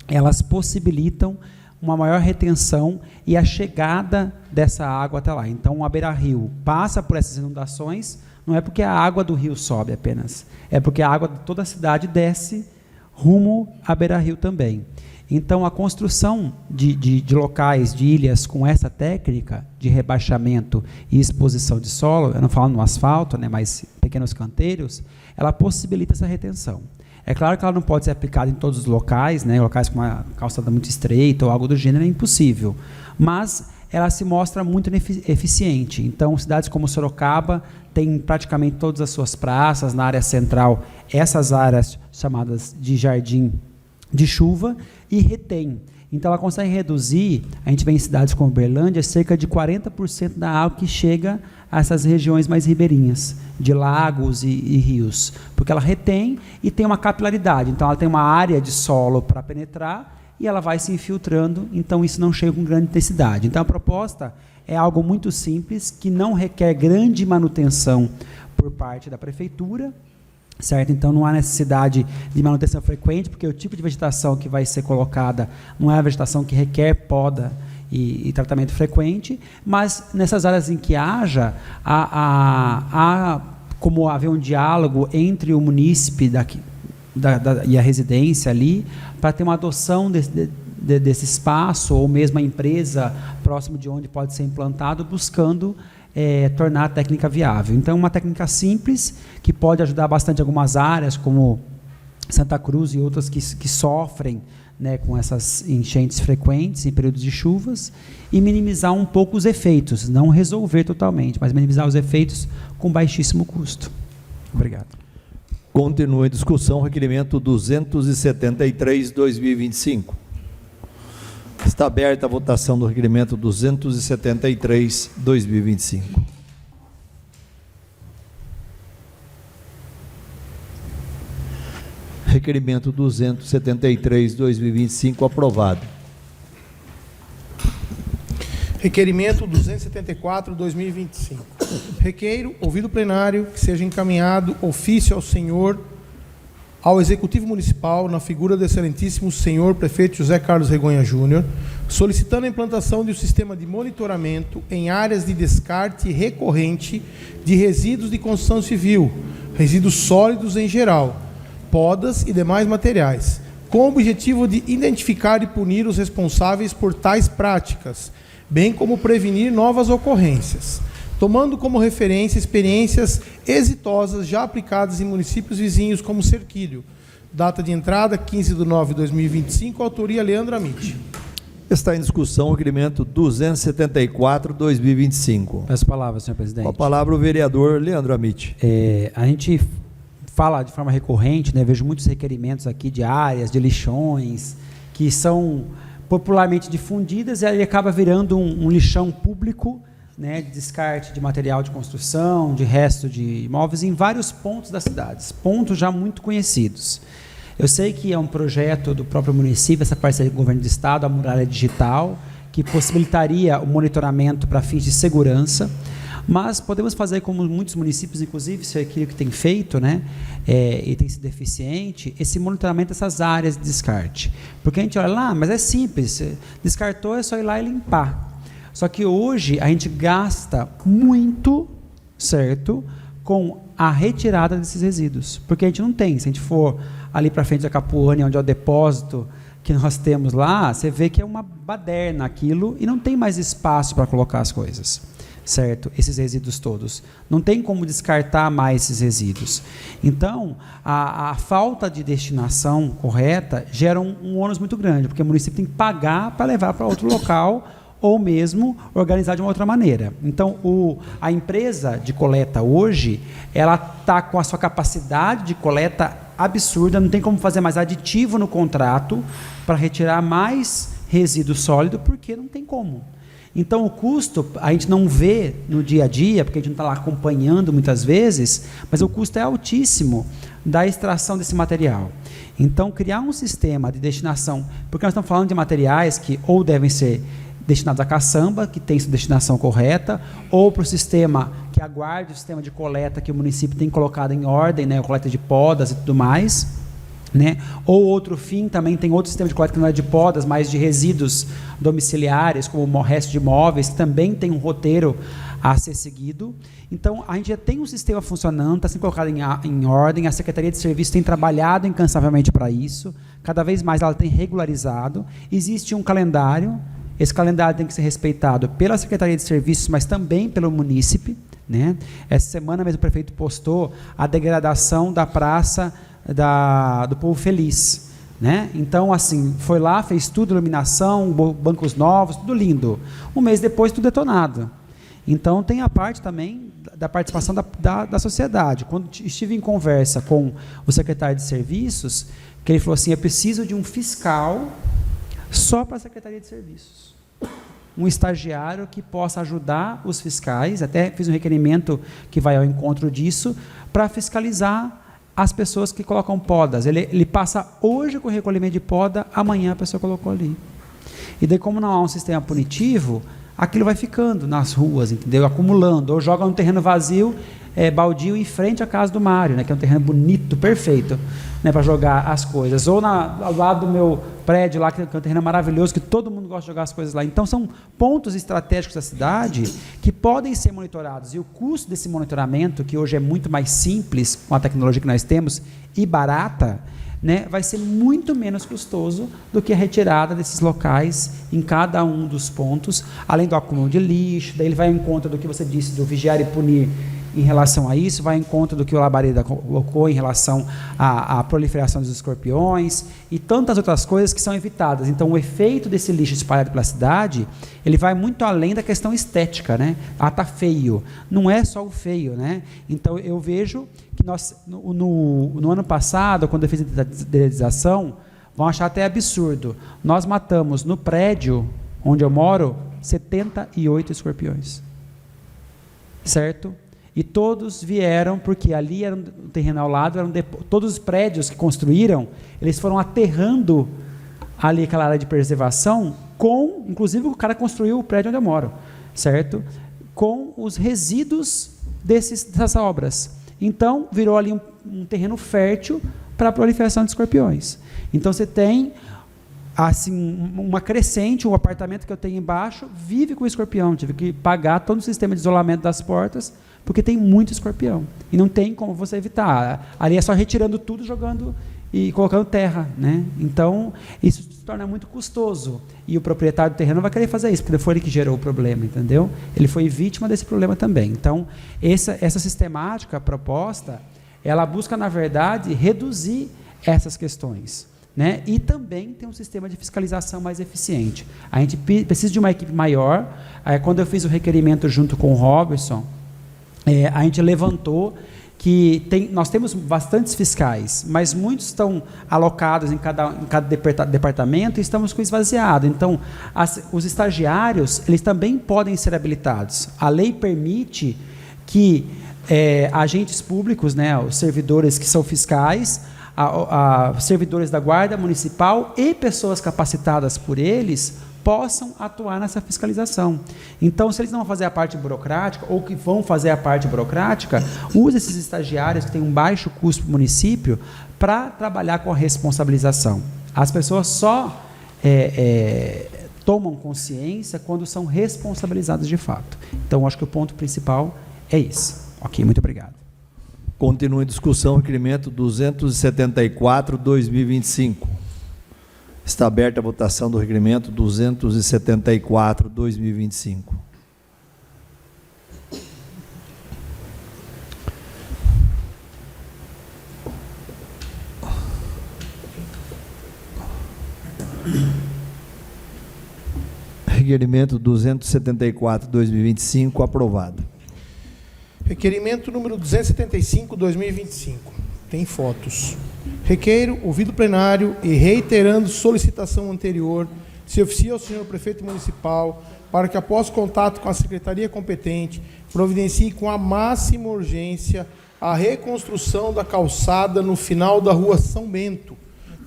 elas possibilitam uma maior retenção e a chegada dessa água até lá. Então, a beira-rio passa por essas inundações, não é porque a água do rio sobe apenas, é porque a água de toda a cidade desce rumo à beira-rio também. Então, a construção de locais, de ilhas com essa técnica de rebaixamento e exposição de solo, eu não falo no asfalto, né, mas pequenos canteiros, ela possibilita essa retenção. É claro que ela não pode ser aplicada em todos os locais, né, locais com uma calçada muito estreita ou algo do gênero, é impossível. Mas ela se mostra muito eficiente. Então, cidades como Sorocaba têm praticamente todas as suas praças, na área central, essas áreas chamadas de jardim de chuva, e retém. Então, ela consegue reduzir, a gente vê em cidades como Uberlândia, cerca de 40% da água que chega a essas regiões mais ribeirinhas, de lagos e rios, porque ela retém e tem uma capilaridade. Então, ela tem uma área de solo para penetrar e ela vai se infiltrando, então isso não chega com grande intensidade. Então, a proposta é algo muito simples, que não requer grande manutenção por parte da prefeitura, certo? Então, não há necessidade de manutenção frequente, porque o tipo de vegetação que vai ser colocada não é a vegetação que requer poda e tratamento frequente, mas nessas áreas em que haja, há como haver um diálogo entre o munícipe e a residência ali, para ter uma adoção desse espaço, ou mesmo a empresa próximo de onde pode ser implantado, buscando tornar a técnica viável. Então, uma técnica simples, que pode ajudar bastante algumas áreas, como Santa Cruz e outras que sofrem, né, com essas enchentes frequentes em períodos de chuvas, e minimizar um pouco os efeitos, não resolver totalmente, mas minimizar os efeitos com baixíssimo custo. Obrigado. Continua em discussão o requerimento 273/2025. Está aberta a votação do requerimento 273/2025. Requerimento 273/2025 aprovado. Requerimento 274/2025. Requeiro, ouvido o plenário, que seja encaminhado ofício ao Executivo Municipal, na figura do excelentíssimo senhor prefeito José Carlos Regonha Júnior, solicitando a implantação de um sistema de monitoramento em áreas de descarte recorrente de resíduos de construção civil, resíduos sólidos em geral, podas e demais materiais, com o objetivo de identificar e punir os responsáveis por tais práticas, bem como prevenir novas ocorrências, tomando como referência experiências exitosas já aplicadas em municípios vizinhos como Cerquilho. Data de entrada, 15/9/2025, autoria Leandro Amit. Está em discussão o requerimento 274/2025. Peço a palavra, senhor presidente. Com a palavra o vereador Leandro Amit. A gente fala de forma recorrente, né, vejo muitos requerimentos aqui de áreas, de lixões, que são popularmente difundidas, e aí acaba virando um lixão público, né, de descarte de material de construção, de resto de imóveis, em vários pontos das cidades, pontos já muito conhecidos. Eu sei que é um projeto do próprio município, essa parceria com o governo do estado, a muralha digital, que possibilitaria o monitoramento para fins de segurança, mas podemos fazer como muitos municípios, inclusive, isso é aquilo que tem feito, né, e tem sido eficiente, esse monitoramento dessas áreas de descarte. Porque a gente olha lá, mas é simples, descartou, é só ir lá e limpar. Só que hoje a gente gasta muito, certo, com a retirada desses resíduos, porque a gente não tem. Se a gente for ali para frente da Capuane, onde é o depósito que nós temos lá, você vê que é uma baderna aquilo e não tem mais espaço para colocar as coisas. certo? Esses resíduos todos. Não tem como descartar mais esses resíduos. Então, a falta de destinação correta gera um ônus muito grande, porque o município tem que pagar para levar para outro local ou mesmo organizar de uma outra maneira. Então, a empresa de coleta hoje, ela está com a sua capacidade de coleta absurda, não tem como fazer mais aditivo no contrato para retirar mais resíduo sólido, porque não tem como. Então, o custo, a gente não vê no dia a dia, porque a gente não está lá acompanhando muitas vezes, mas o custo é altíssimo da extração desse material. Então, criar um sistema de destinação, porque nós estamos falando de materiais que ou devem ser destinados à caçamba, que tem sua destinação correta, ou para o sistema que aguarde o sistema de coleta que o município tem colocado em ordem, né, a coleta de podas e tudo mais, né? Ou outro fim, também tem outro sistema de coleta que não é de podas, mas de resíduos domiciliares, como o resto de imóveis, que também tem um roteiro a ser seguido. Então, a gente já tem um sistema funcionando, está sendo colocado em ordem, a Secretaria de Serviços tem trabalhado incansavelmente para isso, cada vez mais ela tem regularizado, existe um calendário, esse calendário tem que ser respeitado pela Secretaria de Serviços, mas também pelo munícipe, né? Essa semana mesmo o prefeito postou a degradação da praça do Povo Feliz, né? Então, assim, foi lá, fez tudo, iluminação, bancos novos, tudo lindo. Um mês depois, tudo detonado. Então, tem a parte também da participação da sociedade. Quando estive em conversa com o secretário de Serviços, que ele falou assim, eu preciso de um fiscal só para a Secretaria de Serviços. Um estagiário que possa ajudar os fiscais, até fiz um requerimento que vai ao encontro disso, para fiscalizar as pessoas que colocam podas. Ele passa hoje com o recolhimento de poda, amanhã a pessoa colocou ali. E daí, como não há um sistema punitivo, aquilo vai ficando nas ruas, entendeu? Acumulando, ou joga um terreno vazio, baldio, em frente à casa do Mário, né, que é um terreno bonito, perfeito, né, para jogar as coisas, ou ao lado do meu prédio lá, que é um terreno maravilhoso, que todo mundo gosta de jogar as coisas lá. Então, são pontos estratégicos da cidade que podem ser monitorados, e o custo desse monitoramento, que hoje é muito mais simples, com a tecnologia que nós temos, e barata, né, vai ser muito menos custoso do que a retirada desses locais em cada um dos pontos, além do acúmulo de lixo. Daí ele vai em conta do que você disse, do vigiar e punir em relação a isso, vai em conta do que o Labareda colocou em relação à proliferação dos escorpiões e tantas outras coisas que são evitadas. Então, o efeito desse lixo espalhado pela cidade, ele vai muito além da questão estética, né? Ah, tá feio. Não é só o feio, né? Então, eu vejo que nós, no ano passado, quando eu fiz a dedetização, vão achar até absurdo, nós matamos no prédio onde eu moro 78 escorpiões, certo? E todos vieram, porque ali era um terreno ao lado, todos os prédios que construíram, eles foram aterrando ali aquela área de preservação, inclusive o cara construiu o prédio onde eu moro, certo? Com os resíduos dessas obras. Então, virou ali um terreno fértil para a proliferação de escorpiões. Então, você tem assim, uma crescente, o apartamento que eu tenho embaixo vive com escorpião, tive que pagar todo o sistema de isolamento das portas, porque tem muito escorpião, e não tem como você evitar, ali é só retirando tudo, jogando e colocando terra, né? Então, isso se torna muito custoso, e o proprietário do terreno não vai querer fazer isso, porque não foi ele que gerou o problema, entendeu? Ele foi vítima desse problema também. Então, essa sistemática proposta, ela busca, na verdade, reduzir essas questões, né? E também tem um sistema de fiscalização mais eficiente. A gente precisa de uma equipe maior. Quando eu fiz o requerimento junto com o Robertson, a gente levantou que nós temos bastantes fiscais, mas muitos estão alocados em cada departamento e estamos com esvaziado. Então, os estagiários, eles também podem ser habilitados. A lei permite que agentes públicos, né, os servidores que são fiscais, servidores da Guarda Municipal e pessoas capacitadas por eles possam atuar nessa fiscalização. Então, se eles não vão fazer a parte burocrática, ou que vão fazer a parte burocrática, use esses estagiários que têm um baixo custo para o município para trabalhar com a responsabilização. As pessoas só tomam consciência quando são responsabilizadas de fato. Então, acho que o ponto principal é esse. Ok, muito obrigado. Continua em discussão, requerimento 274/2025. Está aberta a votação do requerimento 274/2025. Requerimento 274/2025, aprovado. Requerimento número 275/2025. Tem fotos. Requeiro, ouvido plenário e reiterando solicitação anterior, se oficia ao senhor prefeito municipal para que, após contato com a secretaria competente, providencie com a máxima urgência a reconstrução da calçada no final da rua São Bento,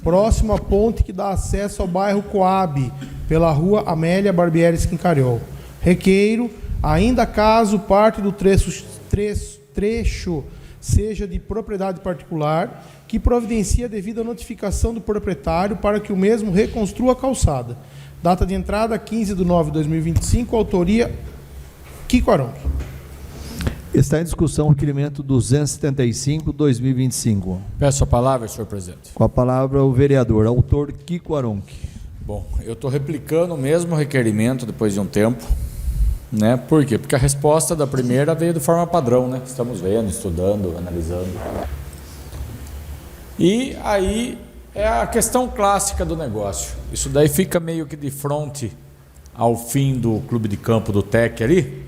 próximo à ponte que dá acesso ao bairro Coab, pela rua Amélia Barbieri Esquincariol. Requeiro, ainda caso parte do trecho seja de propriedade particular, que providencie a devida notificação do proprietário para que o mesmo reconstrua a calçada. Data de entrada 15/9/2025, autoria Kiko Aronque. Está em discussão o requerimento 275/2025. Peço a palavra, senhor presidente. Com a palavra o vereador, autor Kiko Aronque. Bom, eu estou replicando o mesmo requerimento depois de um tempo, né? Por quê? Porque a resposta da primeira veio de forma padrão, né? Estamos vendo, estudando, analisando. E aí é a questão clássica do negócio. Isso daí fica meio que de frente ao fim do clube de campo do TEC ali.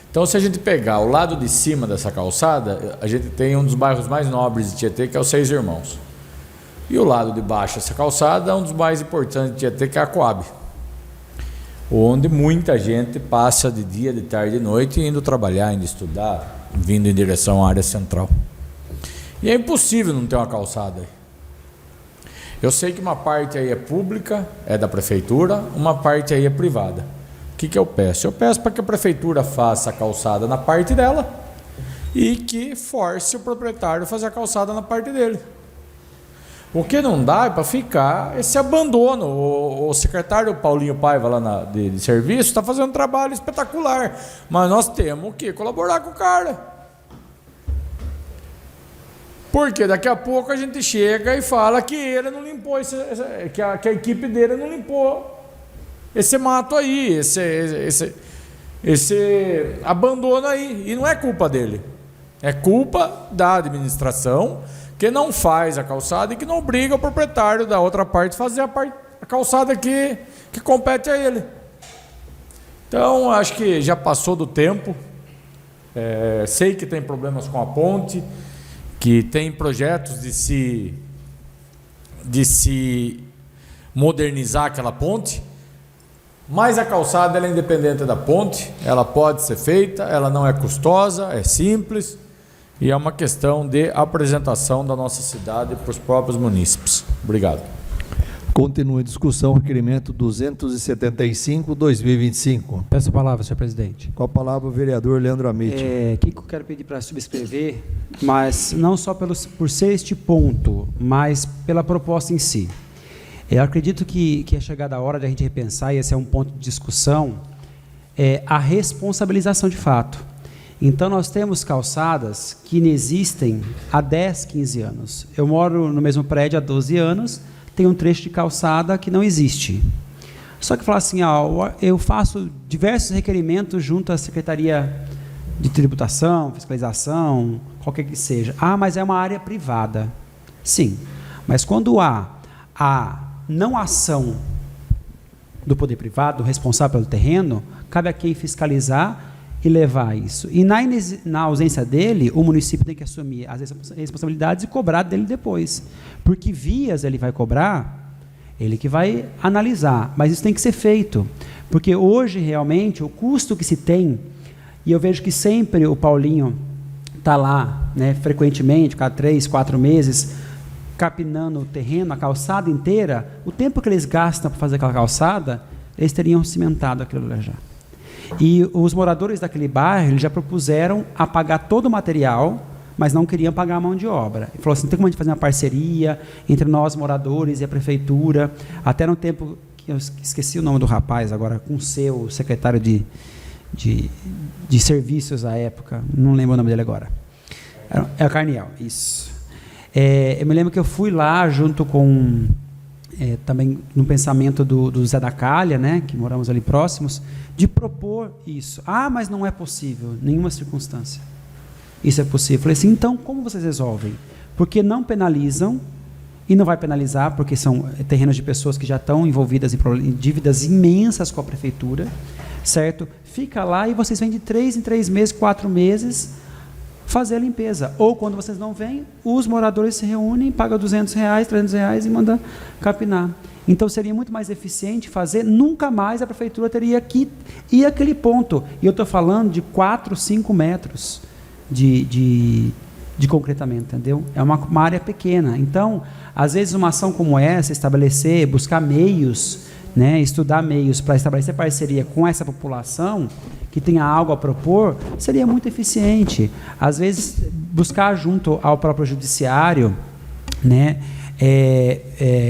Então, se a gente pegar o lado de cima dessa calçada, a gente tem um dos bairros mais nobres de Tietê, que é o Seis Irmãos. E o lado de baixo dessa calçada é um dos mais importantes de Tietê, que é a Coab, onde muita gente passa de dia, de tarde e de noite indo trabalhar, indo estudar, vindo em direção à área central. E é impossível não ter uma calçada aí. Eu sei que uma parte aí é pública, é da prefeitura, uma parte aí é privada. O que eu peço? Eu peço para que a prefeitura faça a calçada na parte dela e que force o proprietário a fazer a calçada na parte dele. O que não dá é para ficar esse abandono. O secretário Paulinho Paiva lá de serviço está fazendo um trabalho espetacular, mas nós temos que colaborar com o cara. Porque daqui a pouco a gente chega e fala que ele não limpou, que a equipe dele não limpou esse mato aí, esse abandono aí. E não é culpa dele, é culpa da administração, que não faz a calçada e que não obriga o proprietário da outra parte a fazer a calçada que compete a ele. Então, acho que já passou do tempo. Sei que tem problemas com a ponte, que tem projetos de se modernizar aquela ponte, mas a calçada ela é independente da ponte, ela pode ser feita, ela não é custosa, é simples e é uma questão de apresentação da nossa cidade para os próprios munícipes. Obrigado. Continua a discussão, requerimento 275/2025. Peço a palavra, senhor presidente. Com a palavra o vereador Leandro Amit. Kiko, quero pedir para subscrever, mas não só por ser este ponto, mas pela proposta em si. Eu acredito que é chegada a hora de a gente repensar, e esse é um ponto de discussão, a responsabilização de fato. Então, nós temos calçadas que inexistem há 10, 15 anos. Eu moro no mesmo prédio há 12 anos, tem um trecho de calçada que não existe. Só que falar assim, eu faço diversos requerimentos junto à Secretaria de Tributação, Fiscalização, qualquer que seja. Mas é uma área privada. Sim, mas quando há a não ação do poder privado, responsável pelo terreno, cabe a quem fiscalizar e levar isso. E na ausência dele, o município tem que assumir as responsabilidades e cobrar dele depois. Porque vias ele vai cobrar, ele que vai analisar. Mas isso tem que ser feito. Porque hoje, realmente, o custo que se tem, e eu vejo que sempre o Paulinho está lá, né, frequentemente, cada 3, 4 meses, capinando o terreno, a calçada inteira, o tempo que eles gastam para fazer aquela calçada, eles teriam cimentado aquilo lá já. E os moradores daquele bairro, eles já propuseram a pagar todo o material, mas não queriam pagar a mão de obra. Ele falou assim, tem como a gente fazer uma parceria entre nós, moradores, e a prefeitura, até no tempo, que eu esqueci o nome do rapaz agora, com o seu secretário de serviços à época, não lembro o nome dele agora. É o Carniel, isso. Eu me lembro que eu fui lá junto com, também no pensamento do Zé da Calha, né, que moramos ali próximos, de propor isso. Mas não é possível, nenhuma circunstância. Isso é possível. Eu falei assim, então como vocês resolvem? Porque não penalizam e não vai penalizar, porque são terrenos de pessoas que já estão envolvidas em dívidas imensas com a prefeitura, certo? Fica lá e vocês vêm de 3 em 3 meses, 4 meses, fazer a limpeza. Ou quando vocês não vêm, os moradores se reúnem, pagam R$200, R$300 e mandam capinar. Então seria muito mais eficiente fazer, nunca mais a prefeitura teria que ir àquele ponto. E eu estou falando de 4, 5 metros de concretamento, entendeu? É uma área pequena. Então, às vezes uma ação como essa, estabelecer, buscar meios, né, estudar meios para estabelecer parceria com essa população que tenha algo a propor, seria muito eficiente. Às vezes, buscar junto ao próprio judiciário, né,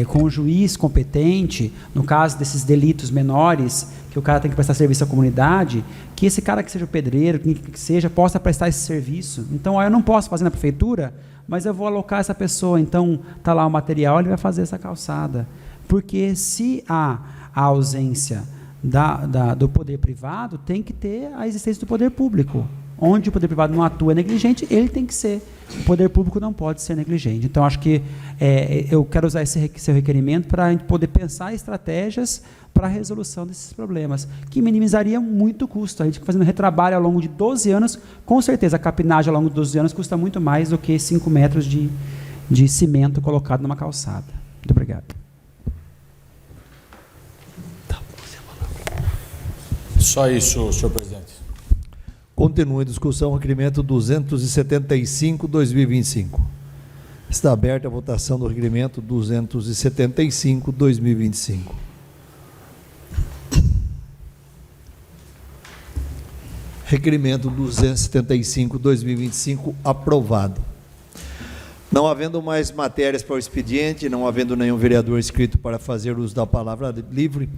com o juiz competente, no caso desses delitos menores, que o cara tem que prestar serviço à comunidade, que esse cara que seja o pedreiro, que seja, possa prestar esse serviço. Então, eu não posso fazer na prefeitura, mas eu vou alocar essa pessoa. Então, está lá o material, ele vai fazer essa calçada. Porque se há a ausência do poder privado, tem que ter a existência do poder público. Onde o poder privado não atua negligente, ele tem que ser. O poder público não pode ser negligente. Então, acho que eu quero usar esse seu requerimento para a gente poder pensar estratégias para a resolução desses problemas, que minimizariam muito o custo. A gente fazendo retrabalho ao longo de 12 anos, com certeza a capinagem ao longo de 12 anos custa muito mais do que 5 metros de cimento colocado numa calçada. Muito obrigado. Só isso, senhor presidente. Continua a discussão, requerimento 275/2025. Está aberta a votação do requerimento 275/2025. Requerimento 275/2025 aprovado. Não havendo mais matérias para o expediente, não havendo nenhum vereador inscrito para fazer uso da palavra livre,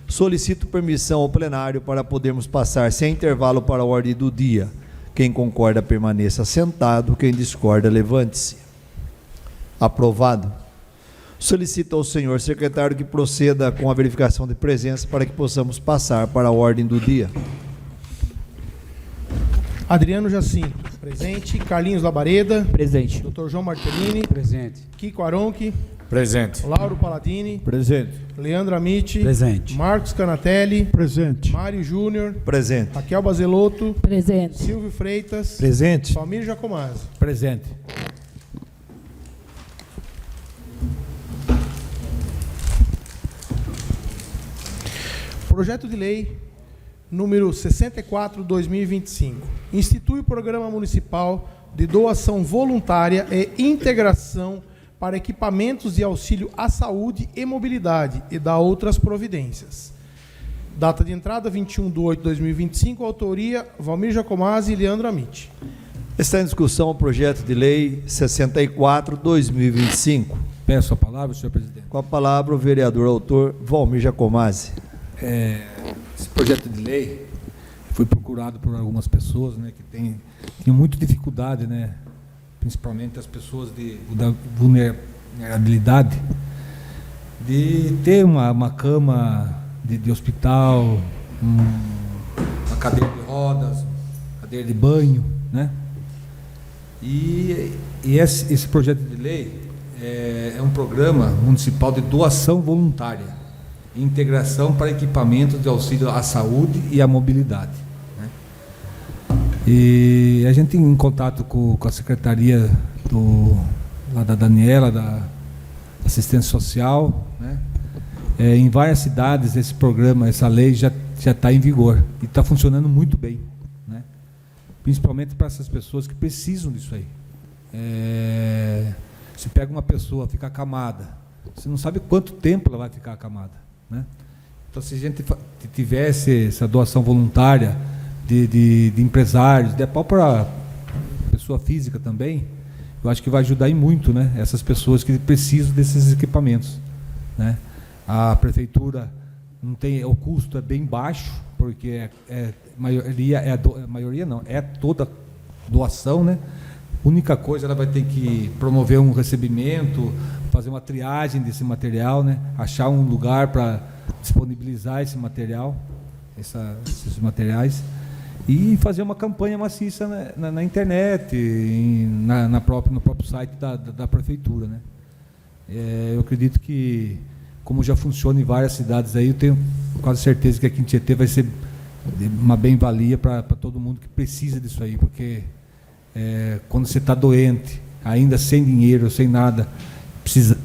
solicito permissão ao plenário para podermos passar sem intervalo para a ordem do dia. Quem concorda, permaneça sentado. Quem discorda, levante-se. Aprovado. Solicito ao senhor secretário que proceda com a verificação de presença para que possamos passar para a ordem do dia. Adriano Jacinto, presente. Carlinhos Labareda. Presente. Dr. João Martellini. Presente. Kiko Aronchi. Presente. Lauro Paladini. Presente. Leandro Amitti. Presente. Marcos Canatelli. Presente. Mário Júnior. Presente. Raquel Bazelotto. Presente. Silvio Freitas. Presente. Palmiro Jacomazzi. Presente. Projeto de lei número 64/2025. Institui o Programa Municipal de Doação Voluntária e Integração para Equipamentos de Auxílio à Saúde e Mobilidade e dá outras providências. Data de entrada 21/8/2025, autoria Valmir Jacomazzi e Leandro Amitti. Está em discussão o projeto de lei 64/2025. Peço a palavra, senhor presidente. Com a palavra o vereador autor Valmir Jacomazzi. Esse projeto de lei foi procurado por algumas pessoas, né, que tinham muita dificuldade, né, principalmente as pessoas da vulnerabilidade, de ter uma cama de hospital, uma cadeira de rodas, cadeira de banho, né? E esse projeto de lei é um programa municipal de doação voluntária, integração para equipamentos de auxílio à saúde e à mobilidade, né? E a gente, em contato com a secretaria lá da Daniela, da assistência social, né? Em várias cidades esse programa, essa lei já está em vigor e está funcionando muito bem, né? Principalmente para essas pessoas que precisam disso aí. Se pega uma pessoa, fica acamada, você não sabe quanto tempo ela vai ficar acamada, né? Então, se a gente tivesse essa doação voluntária de empresários, de pau para pessoa física também, eu acho que vai ajudar e muito, né, essas pessoas que precisam desses equipamentos, né? A prefeitura não tem, o custo é bem baixo, porque é toda doação, né? Única coisa, ela vai ter que promover um recebimento, fazer uma triagem desse material, né? Achar um lugar para disponibilizar esse material, esses materiais, e fazer uma campanha maciça na internet, no próprio site da prefeitura, né? Eu acredito que, como já funciona em várias cidades aí, eu tenho quase certeza que aqui em Tietê vai ser uma bem-valia para todo mundo que precisa disso aí, porque quando você está doente, ainda sem dinheiro, sem nada,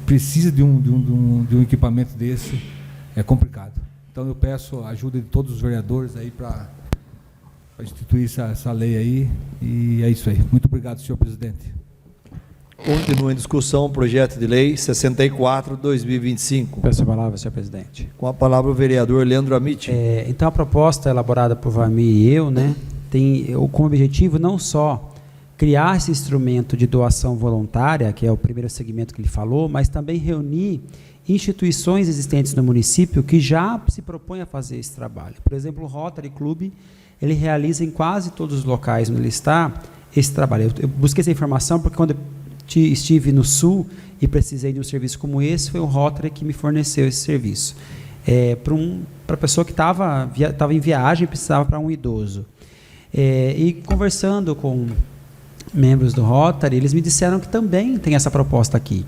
precisa de um equipamento desse, é complicado. Então eu peço a ajuda de todos os vereadores aí para instituir essa lei aí, e é isso aí. Muito obrigado, senhor presidente. Continua em discussão o projeto de lei 64/2025. Peço a palavra, senhor presidente. Com a palavra o vereador Leandro Amit. Então, a proposta elaborada por Vamir e eu, né, tem como objetivo não só criar esse instrumento de doação voluntária, que é o primeiro segmento que ele falou, mas também reunir instituições existentes no município que já se propõem a fazer esse trabalho. Por exemplo, o Rotary Club, ele realiza em quase todos os locais onde ele está esse trabalho. Eu busquei essa informação porque quando eu estive no Sul e precisei de um serviço como esse, foi o Rotary que me forneceu esse serviço. Para a pessoa que estava em viagem e precisava para um idoso. E conversando com membros do Rotary, eles me disseram que também tem essa proposta aqui.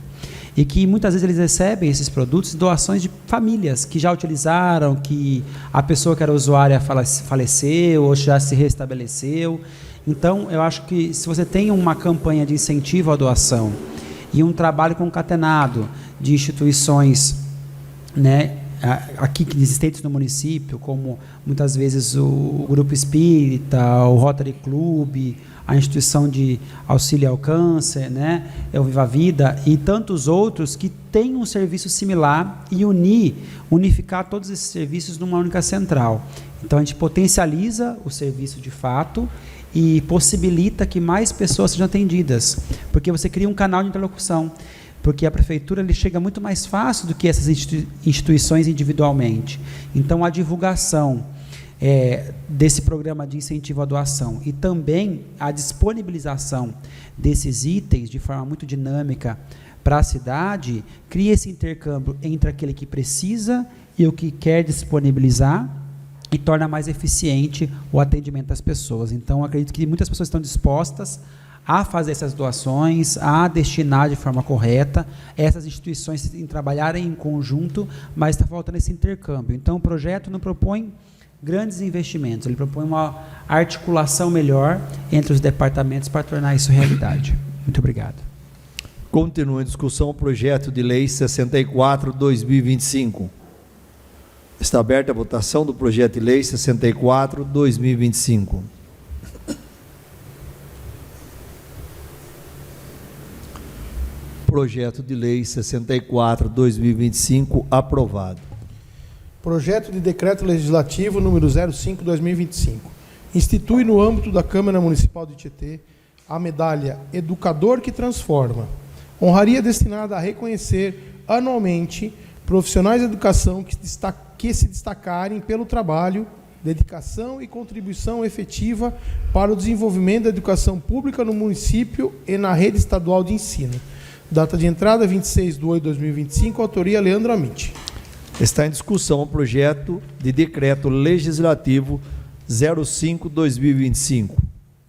E que muitas vezes eles recebem esses produtos, doações de famílias que já utilizaram, que a pessoa que era usuária faleceu ou já se restabeleceu. Então, eu acho que se você tem uma campanha de incentivo à doação e um trabalho concatenado de instituições, né, aqui existentes no município, como muitas vezes o Grupo Espírita, o Rotary Club, a instituição de auxílio ao câncer, né, o Viva a Vida e tantos outros que têm um serviço similar e unificar todos esses serviços numa única central. Então, a gente potencializa o serviço de fato e possibilita que mais pessoas sejam atendidas, porque você cria um canal de interlocução, porque a prefeitura ele chega muito mais fácil do que essas instituições individualmente. Então, a divulgação desse programa de incentivo à doação e também a disponibilização desses itens de forma muito dinâmica para a cidade, cria esse intercâmbio entre aquele que precisa e o que quer disponibilizar, e torna mais eficiente o atendimento das pessoas. Então, acredito que muitas pessoas estão dispostas a fazer essas doações, a destinar de forma correta, essas instituições em trabalharem em conjunto, mas está faltando esse intercâmbio. Então, o projeto não propõe grandes investimentos, ele propõe uma articulação melhor entre os departamentos para tornar isso realidade. Muito obrigado. Continua em discussão o projeto de lei 64/2025. Está aberta a votação do projeto de lei 64/2025. Projeto de lei 64/2025 aprovado. Projeto de decreto legislativo número 05/2025. Institui no âmbito da Câmara Municipal de Tietê a medalha Educador que Transforma. Honraria destinada a reconhecer anualmente profissionais de educação que se destacarem pelo trabalho, dedicação e contribuição efetiva para o desenvolvimento da educação pública no município e na rede estadual de ensino. Data de entrada 26/8/2025, autoria Leandro Amit. Está em discussão o projeto de decreto legislativo 05/2025.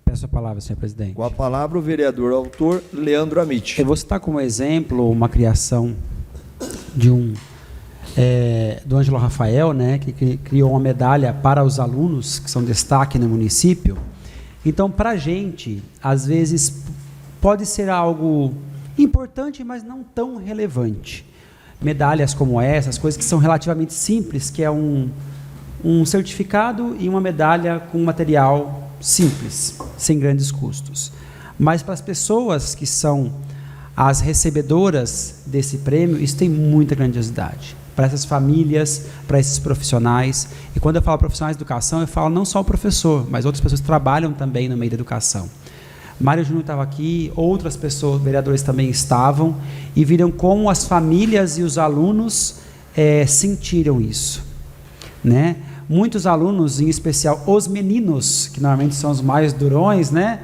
Peço a palavra, senhor presidente. Com a palavra o vereador autor Leandro Amit. Eu vou citar como exemplo uma criação do Ângelo Rafael, né, que criou uma medalha para os alunos que são destaque no município. Então, para a gente, às vezes, pode ser algo importante, mas não tão relevante. Medalhas como essas, coisas que são relativamente simples, que é um certificado e uma medalha com material simples, sem grandes custos. Mas para as pessoas que são as recebedoras desse prêmio, isso tem muita grandiosidade. Para essas famílias, para esses profissionais. E quando eu falo profissionais de educação, eu falo não só o professor, mas outras pessoas que trabalham também no meio da educação. Mário Júnior estava aqui, outras pessoas, vereadores também estavam, e viram como as famílias e os alunos sentiram isso, né? Muitos alunos, em especial os meninos, que normalmente são os mais durões, né,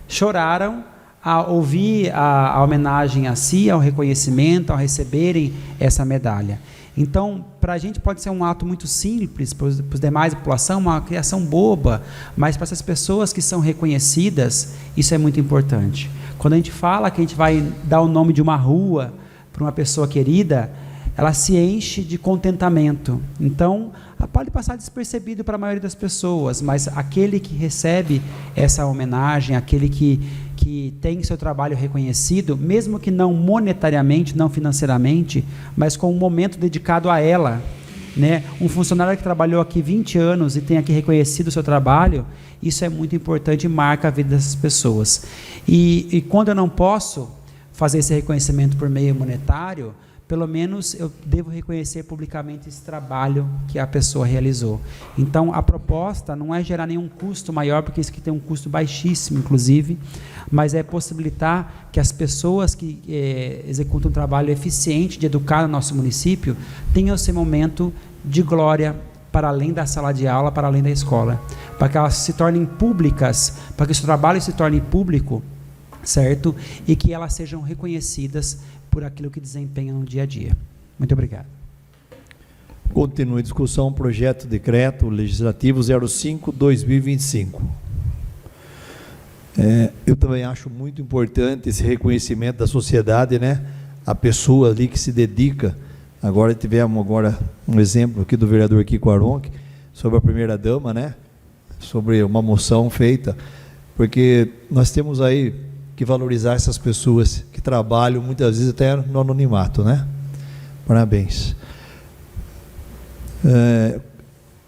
choraram ao ouvir a homenagem a si, ao reconhecimento, ao receberem essa medalha. Então, para a gente pode ser um ato muito simples, para os demais da população, uma criação boba, mas para essas pessoas que são reconhecidas, isso é muito importante. Quando a gente fala que a gente vai dar o nome de uma rua por uma pessoa querida, ela se enche de contentamento. Então, pode passar despercebido para a maioria das pessoas, mas aquele que recebe essa homenagem, aquele que tem seu trabalho reconhecido, mesmo que não monetariamente, não financeiramente, mas com um momento dedicado a ela, né? Um funcionário que trabalhou aqui 20 anos e tem aqui reconhecido o seu trabalho, isso é muito importante e marca a vida dessas pessoas. E quando eu não posso fazer esse reconhecimento por meio monetário, pelo menos eu devo reconhecer publicamente esse trabalho que a pessoa realizou. Então, a proposta não é gerar nenhum custo maior, porque isso aqui tem um custo baixíssimo, inclusive, mas é possibilitar que as pessoas que executam um trabalho eficiente de educar no nosso município tenham esse momento de glória para além da sala de aula, para além da escola, para que elas se tornem públicas, para que esse trabalho se torne público, certo? E que elas sejam reconhecidas por aquilo que desempenham no dia a dia. Muito obrigado. Continua a discussão, projeto de decreto legislativo 05/2025. Eu também acho muito importante esse reconhecimento da sociedade, né? A pessoa ali que se dedica. Agora tivemos um exemplo aqui do vereador Kiko Aronchi, sobre a primeira-dama, né? Sobre uma moção feita, porque nós temos aí que valorizar essas pessoas que trabalham, muitas vezes até no anonimato, né? Parabéns.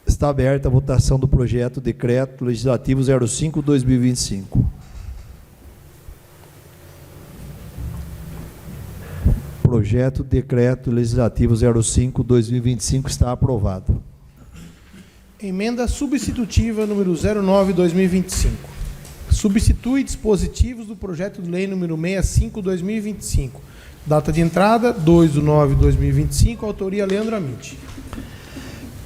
Está aberta a votação do projeto decreto legislativo 05/2025. Projeto decreto legislativo 05/2025 está aprovado. Emenda substitutiva número 09/2025. Substitui dispositivos do projeto de lei número 65/2025. Data de entrada, 2/9/2025, autoria Leandro Amit.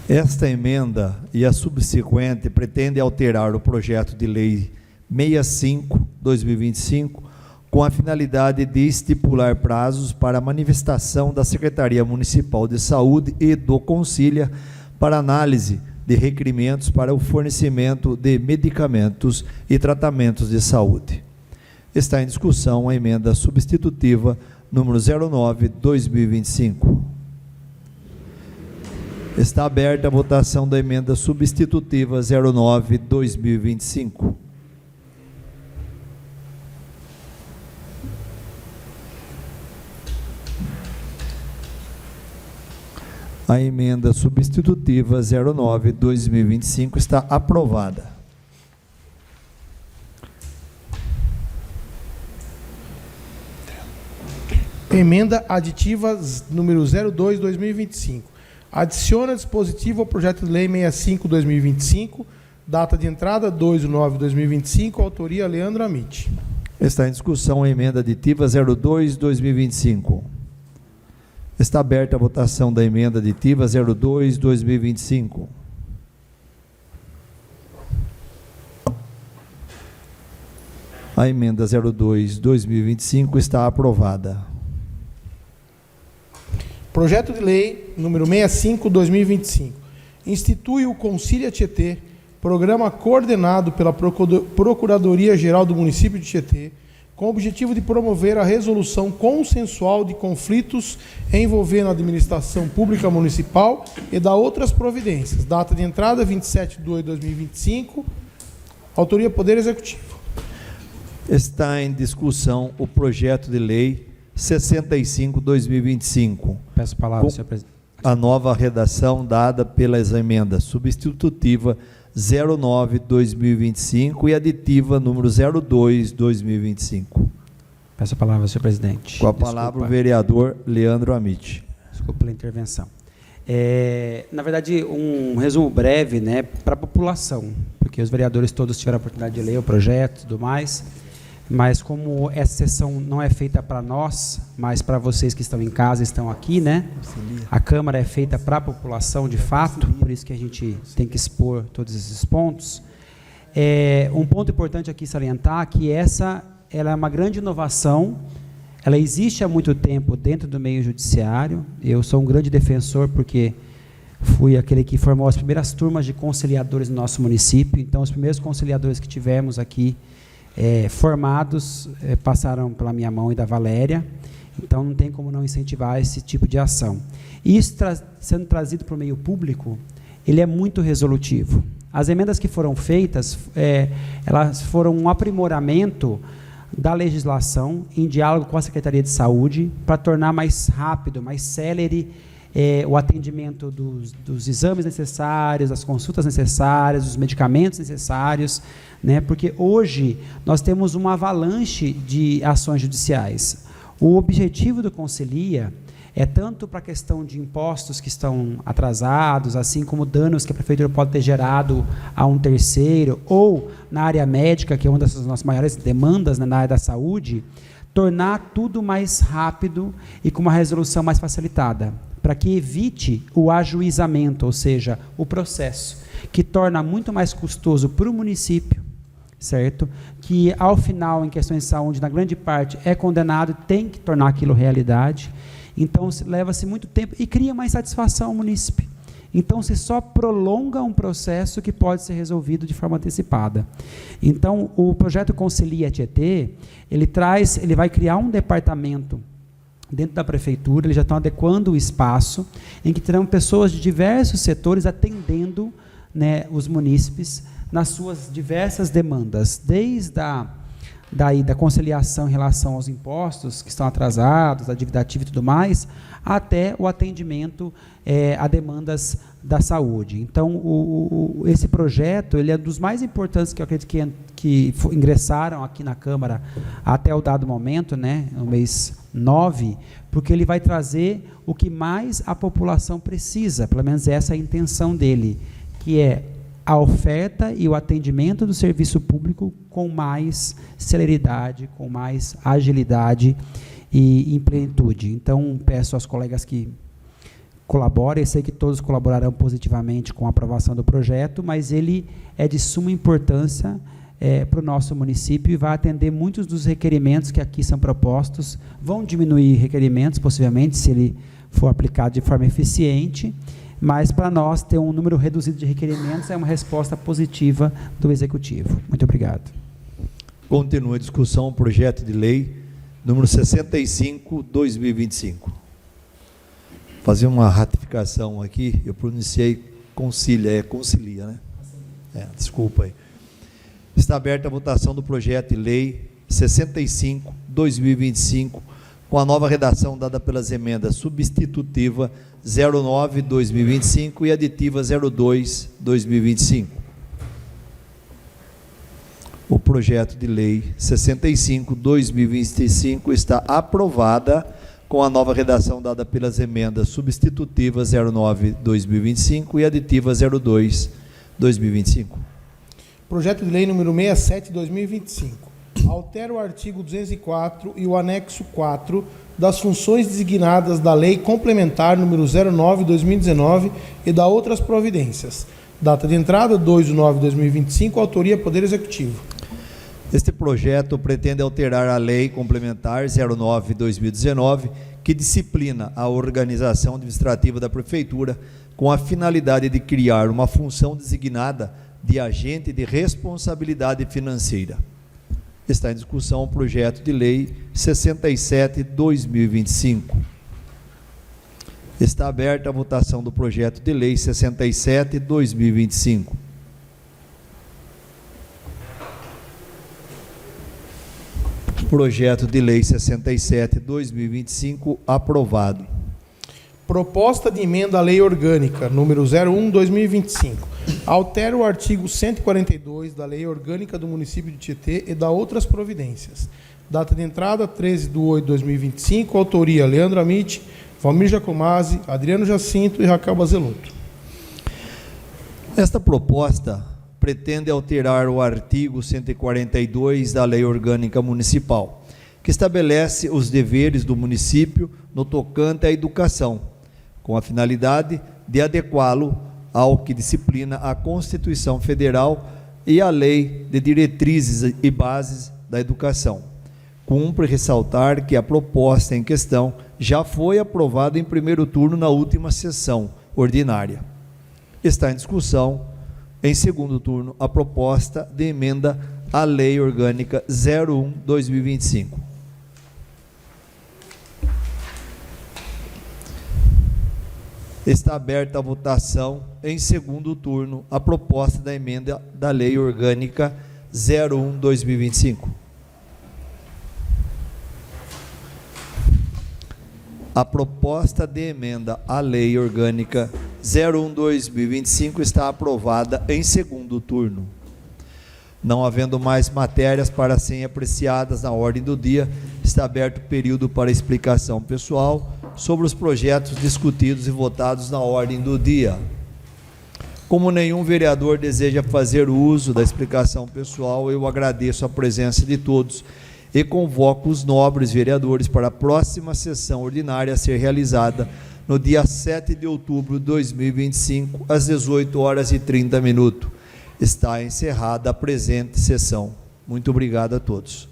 Esta emenda e a subsequente pretende alterar o projeto de lei 65/2025 com a finalidade de estipular prazos para a manifestação da Secretaria Municipal de Saúde e do Consilha para análise de requerimentos para o fornecimento de medicamentos e tratamentos de saúde. Está em discussão a emenda substitutiva número 09/2025. Está aberta a votação da emenda substitutiva 09/2025. A emenda substitutiva 09/2025 está aprovada. Emenda aditiva número 02/2025. Adiciona dispositivo ao projeto de lei 65/2025. Data de entrada 2/9/2025. Autoria Leandro Amit. Está em discussão a emenda aditiva 02/2025. Está aberta a votação da emenda aditiva 02/2025. A emenda 02/2025 está aprovada. Projeto de lei número 65/2025. Institui o Consilha Tietê, programa coordenado pela Procuradoria-Geral do Município de Tietê, com o objetivo de promover a resolução consensual de conflitos envolvendo a administração pública municipal e da outras providências. Data de entrada 27/2/2025. Autoria Poder Executivo. Está em discussão o projeto de lei 65/2025. Peço a palavra, senhor presidente. A nova redação dada pelas emendas substitutiva 09/2025 e aditiva número 02/2025. Peço a palavra, senhor presidente. Com a palavra o vereador Leandro Amit. Desculpa pela intervenção. Na verdade, um resumo breve, né, para a população, porque os vereadores todos tiveram a oportunidade de ler o projeto e tudo mais, mas como essa sessão não é feita para nós, mas para vocês que estão em casa, estão aqui, né? A Câmara é feita para a população de fato, por isso que a gente tem que expor todos esses pontos. Um ponto importante aqui salientar que ela é uma grande inovação, ela existe há muito tempo dentro do meio judiciário. Eu sou um grande defensor porque fui aquele que formou as primeiras turmas de conciliadores no nosso município, então os primeiros conciliadores que tivemos aqui formados passaram pela minha mão e da Valéria. Então, não tem como não incentivar esse tipo de ação. E isso sendo trazido para o meio público, ele é muito resolutivo. As emendas que foram feitas, elas foram um aprimoramento da legislação em diálogo com a Secretaria de Saúde para tornar mais rápido, mais célere o atendimento dos exames necessários, das consultas necessárias, dos medicamentos necessários, né? Porque hoje nós temos uma avalanche de ações judiciais. O objetivo do Concelia é tanto para a questão de impostos que estão atrasados, assim como danos que a prefeitura pode ter gerado a um terceiro, ou na área médica, que é uma das nossas maiores demandas, né, na área da saúde, tornar tudo mais rápido e com uma resolução mais facilitada, para que evite o ajuizamento, ou seja, o processo, que torna muito mais custoso para o município, certo? Que ao final, em questões de saúde, na grande parte, é condenado e tem que tornar aquilo realidade. Então, leva-se muito tempo e cria uma insatisfação ao munícipe. Então, se só prolonga um processo que pode ser resolvido de forma antecipada. Então, o projeto Concelia Tietê, ele vai criar um departamento dentro da prefeitura, eles já estão adequando o espaço, em que terão pessoas de diversos setores atendendo, né, os munícipes nas suas diversas demandas, desde da conciliação em relação aos impostos que estão atrasados, da dívida ativa e tudo mais, até o atendimento a demandas da saúde. Então, esse projeto, ele é dos mais importantes que eu acredito que ingressaram aqui na Câmara até o dado momento, né, no mês 9, porque ele vai trazer o que mais a população precisa, pelo menos essa é a intenção dele, que é a oferta e o atendimento do serviço público com mais celeridade, com mais agilidade e em plenitude. Então, peço aos colegas que colaborem, eu sei que todos colaborarão positivamente com a aprovação do projeto, mas ele é de suma importância para o nosso município e vai atender muitos dos requerimentos que aqui são propostos, vão diminuir requerimentos, possivelmente, se ele for aplicado de forma eficiente, mas para nós ter um número reduzido de requerimentos é uma resposta positiva do Executivo. Muito obrigado. Continua a discussão, projeto de lei número 65/2025. Fazer uma ratificação aqui, eu pronunciei concilia, né? Desculpa aí. Está aberta a votação do projeto de lei 65/2025, com a nova redação dada pelas emendas substitutiva 09/2025 e aditiva 02/2025. O projeto de lei 65/2025 está aprovada com a nova redação dada pelas emendas substitutivas 09/2025 e aditiva 02/2025. Projeto de lei número 67/2025. Altera o artigo 204 e o anexo 4 das funções designadas da Lei Complementar número 09/2019 e da outras providências. Data de entrada 2/9/2025, autoria Poder Executivo. Este projeto pretende alterar a Lei Complementar 09/2019, que disciplina a organização administrativa da Prefeitura com a finalidade de criar uma função designada de agente de responsabilidade financeira. Está em discussão o projeto de lei 67/2025. Está aberta a votação do projeto de lei 67/2025. Projeto de lei 67/2025 aprovado. Proposta de emenda à Lei Orgânica, número 01/2025. Altera o artigo 142 da Lei Orgânica do Município de Tietê e da outras providências. Data de entrada 13/8/2025, autoria Leandro Amit, Valmir Jacomazzi, Adriano Jacinto e Raquel Bazelotto. Esta proposta pretende alterar o artigo 142 da Lei Orgânica Municipal, que estabelece os deveres do município no tocante à educação, com a finalidade de adequá-lo ao que disciplina a Constituição Federal e a Lei de Diretrizes e Bases da Educação. Cumpre ressaltar que a proposta em questão já foi aprovada em primeiro turno na última sessão ordinária. Está em discussão, em segundo turno, a proposta de emenda à Lei Orgânica 01/2025. Está aberta a votação em segundo turno a proposta da emenda da Lei Orgânica 01/2025. A proposta de emenda à Lei Orgânica 01/2025 está aprovada em segundo turno. Não havendo mais matérias para serem apreciadas na ordem do dia, está aberto o período para explicação pessoal sobre os projetos discutidos e votados na ordem do dia. Como nenhum vereador deseja fazer uso da explicação pessoal, eu agradeço a presença de todos e convoco os nobres vereadores para a próxima sessão ordinária a ser realizada no dia 7 de outubro de 2025, às 18h30. Está encerrada a presente sessão. Muito obrigado a todos.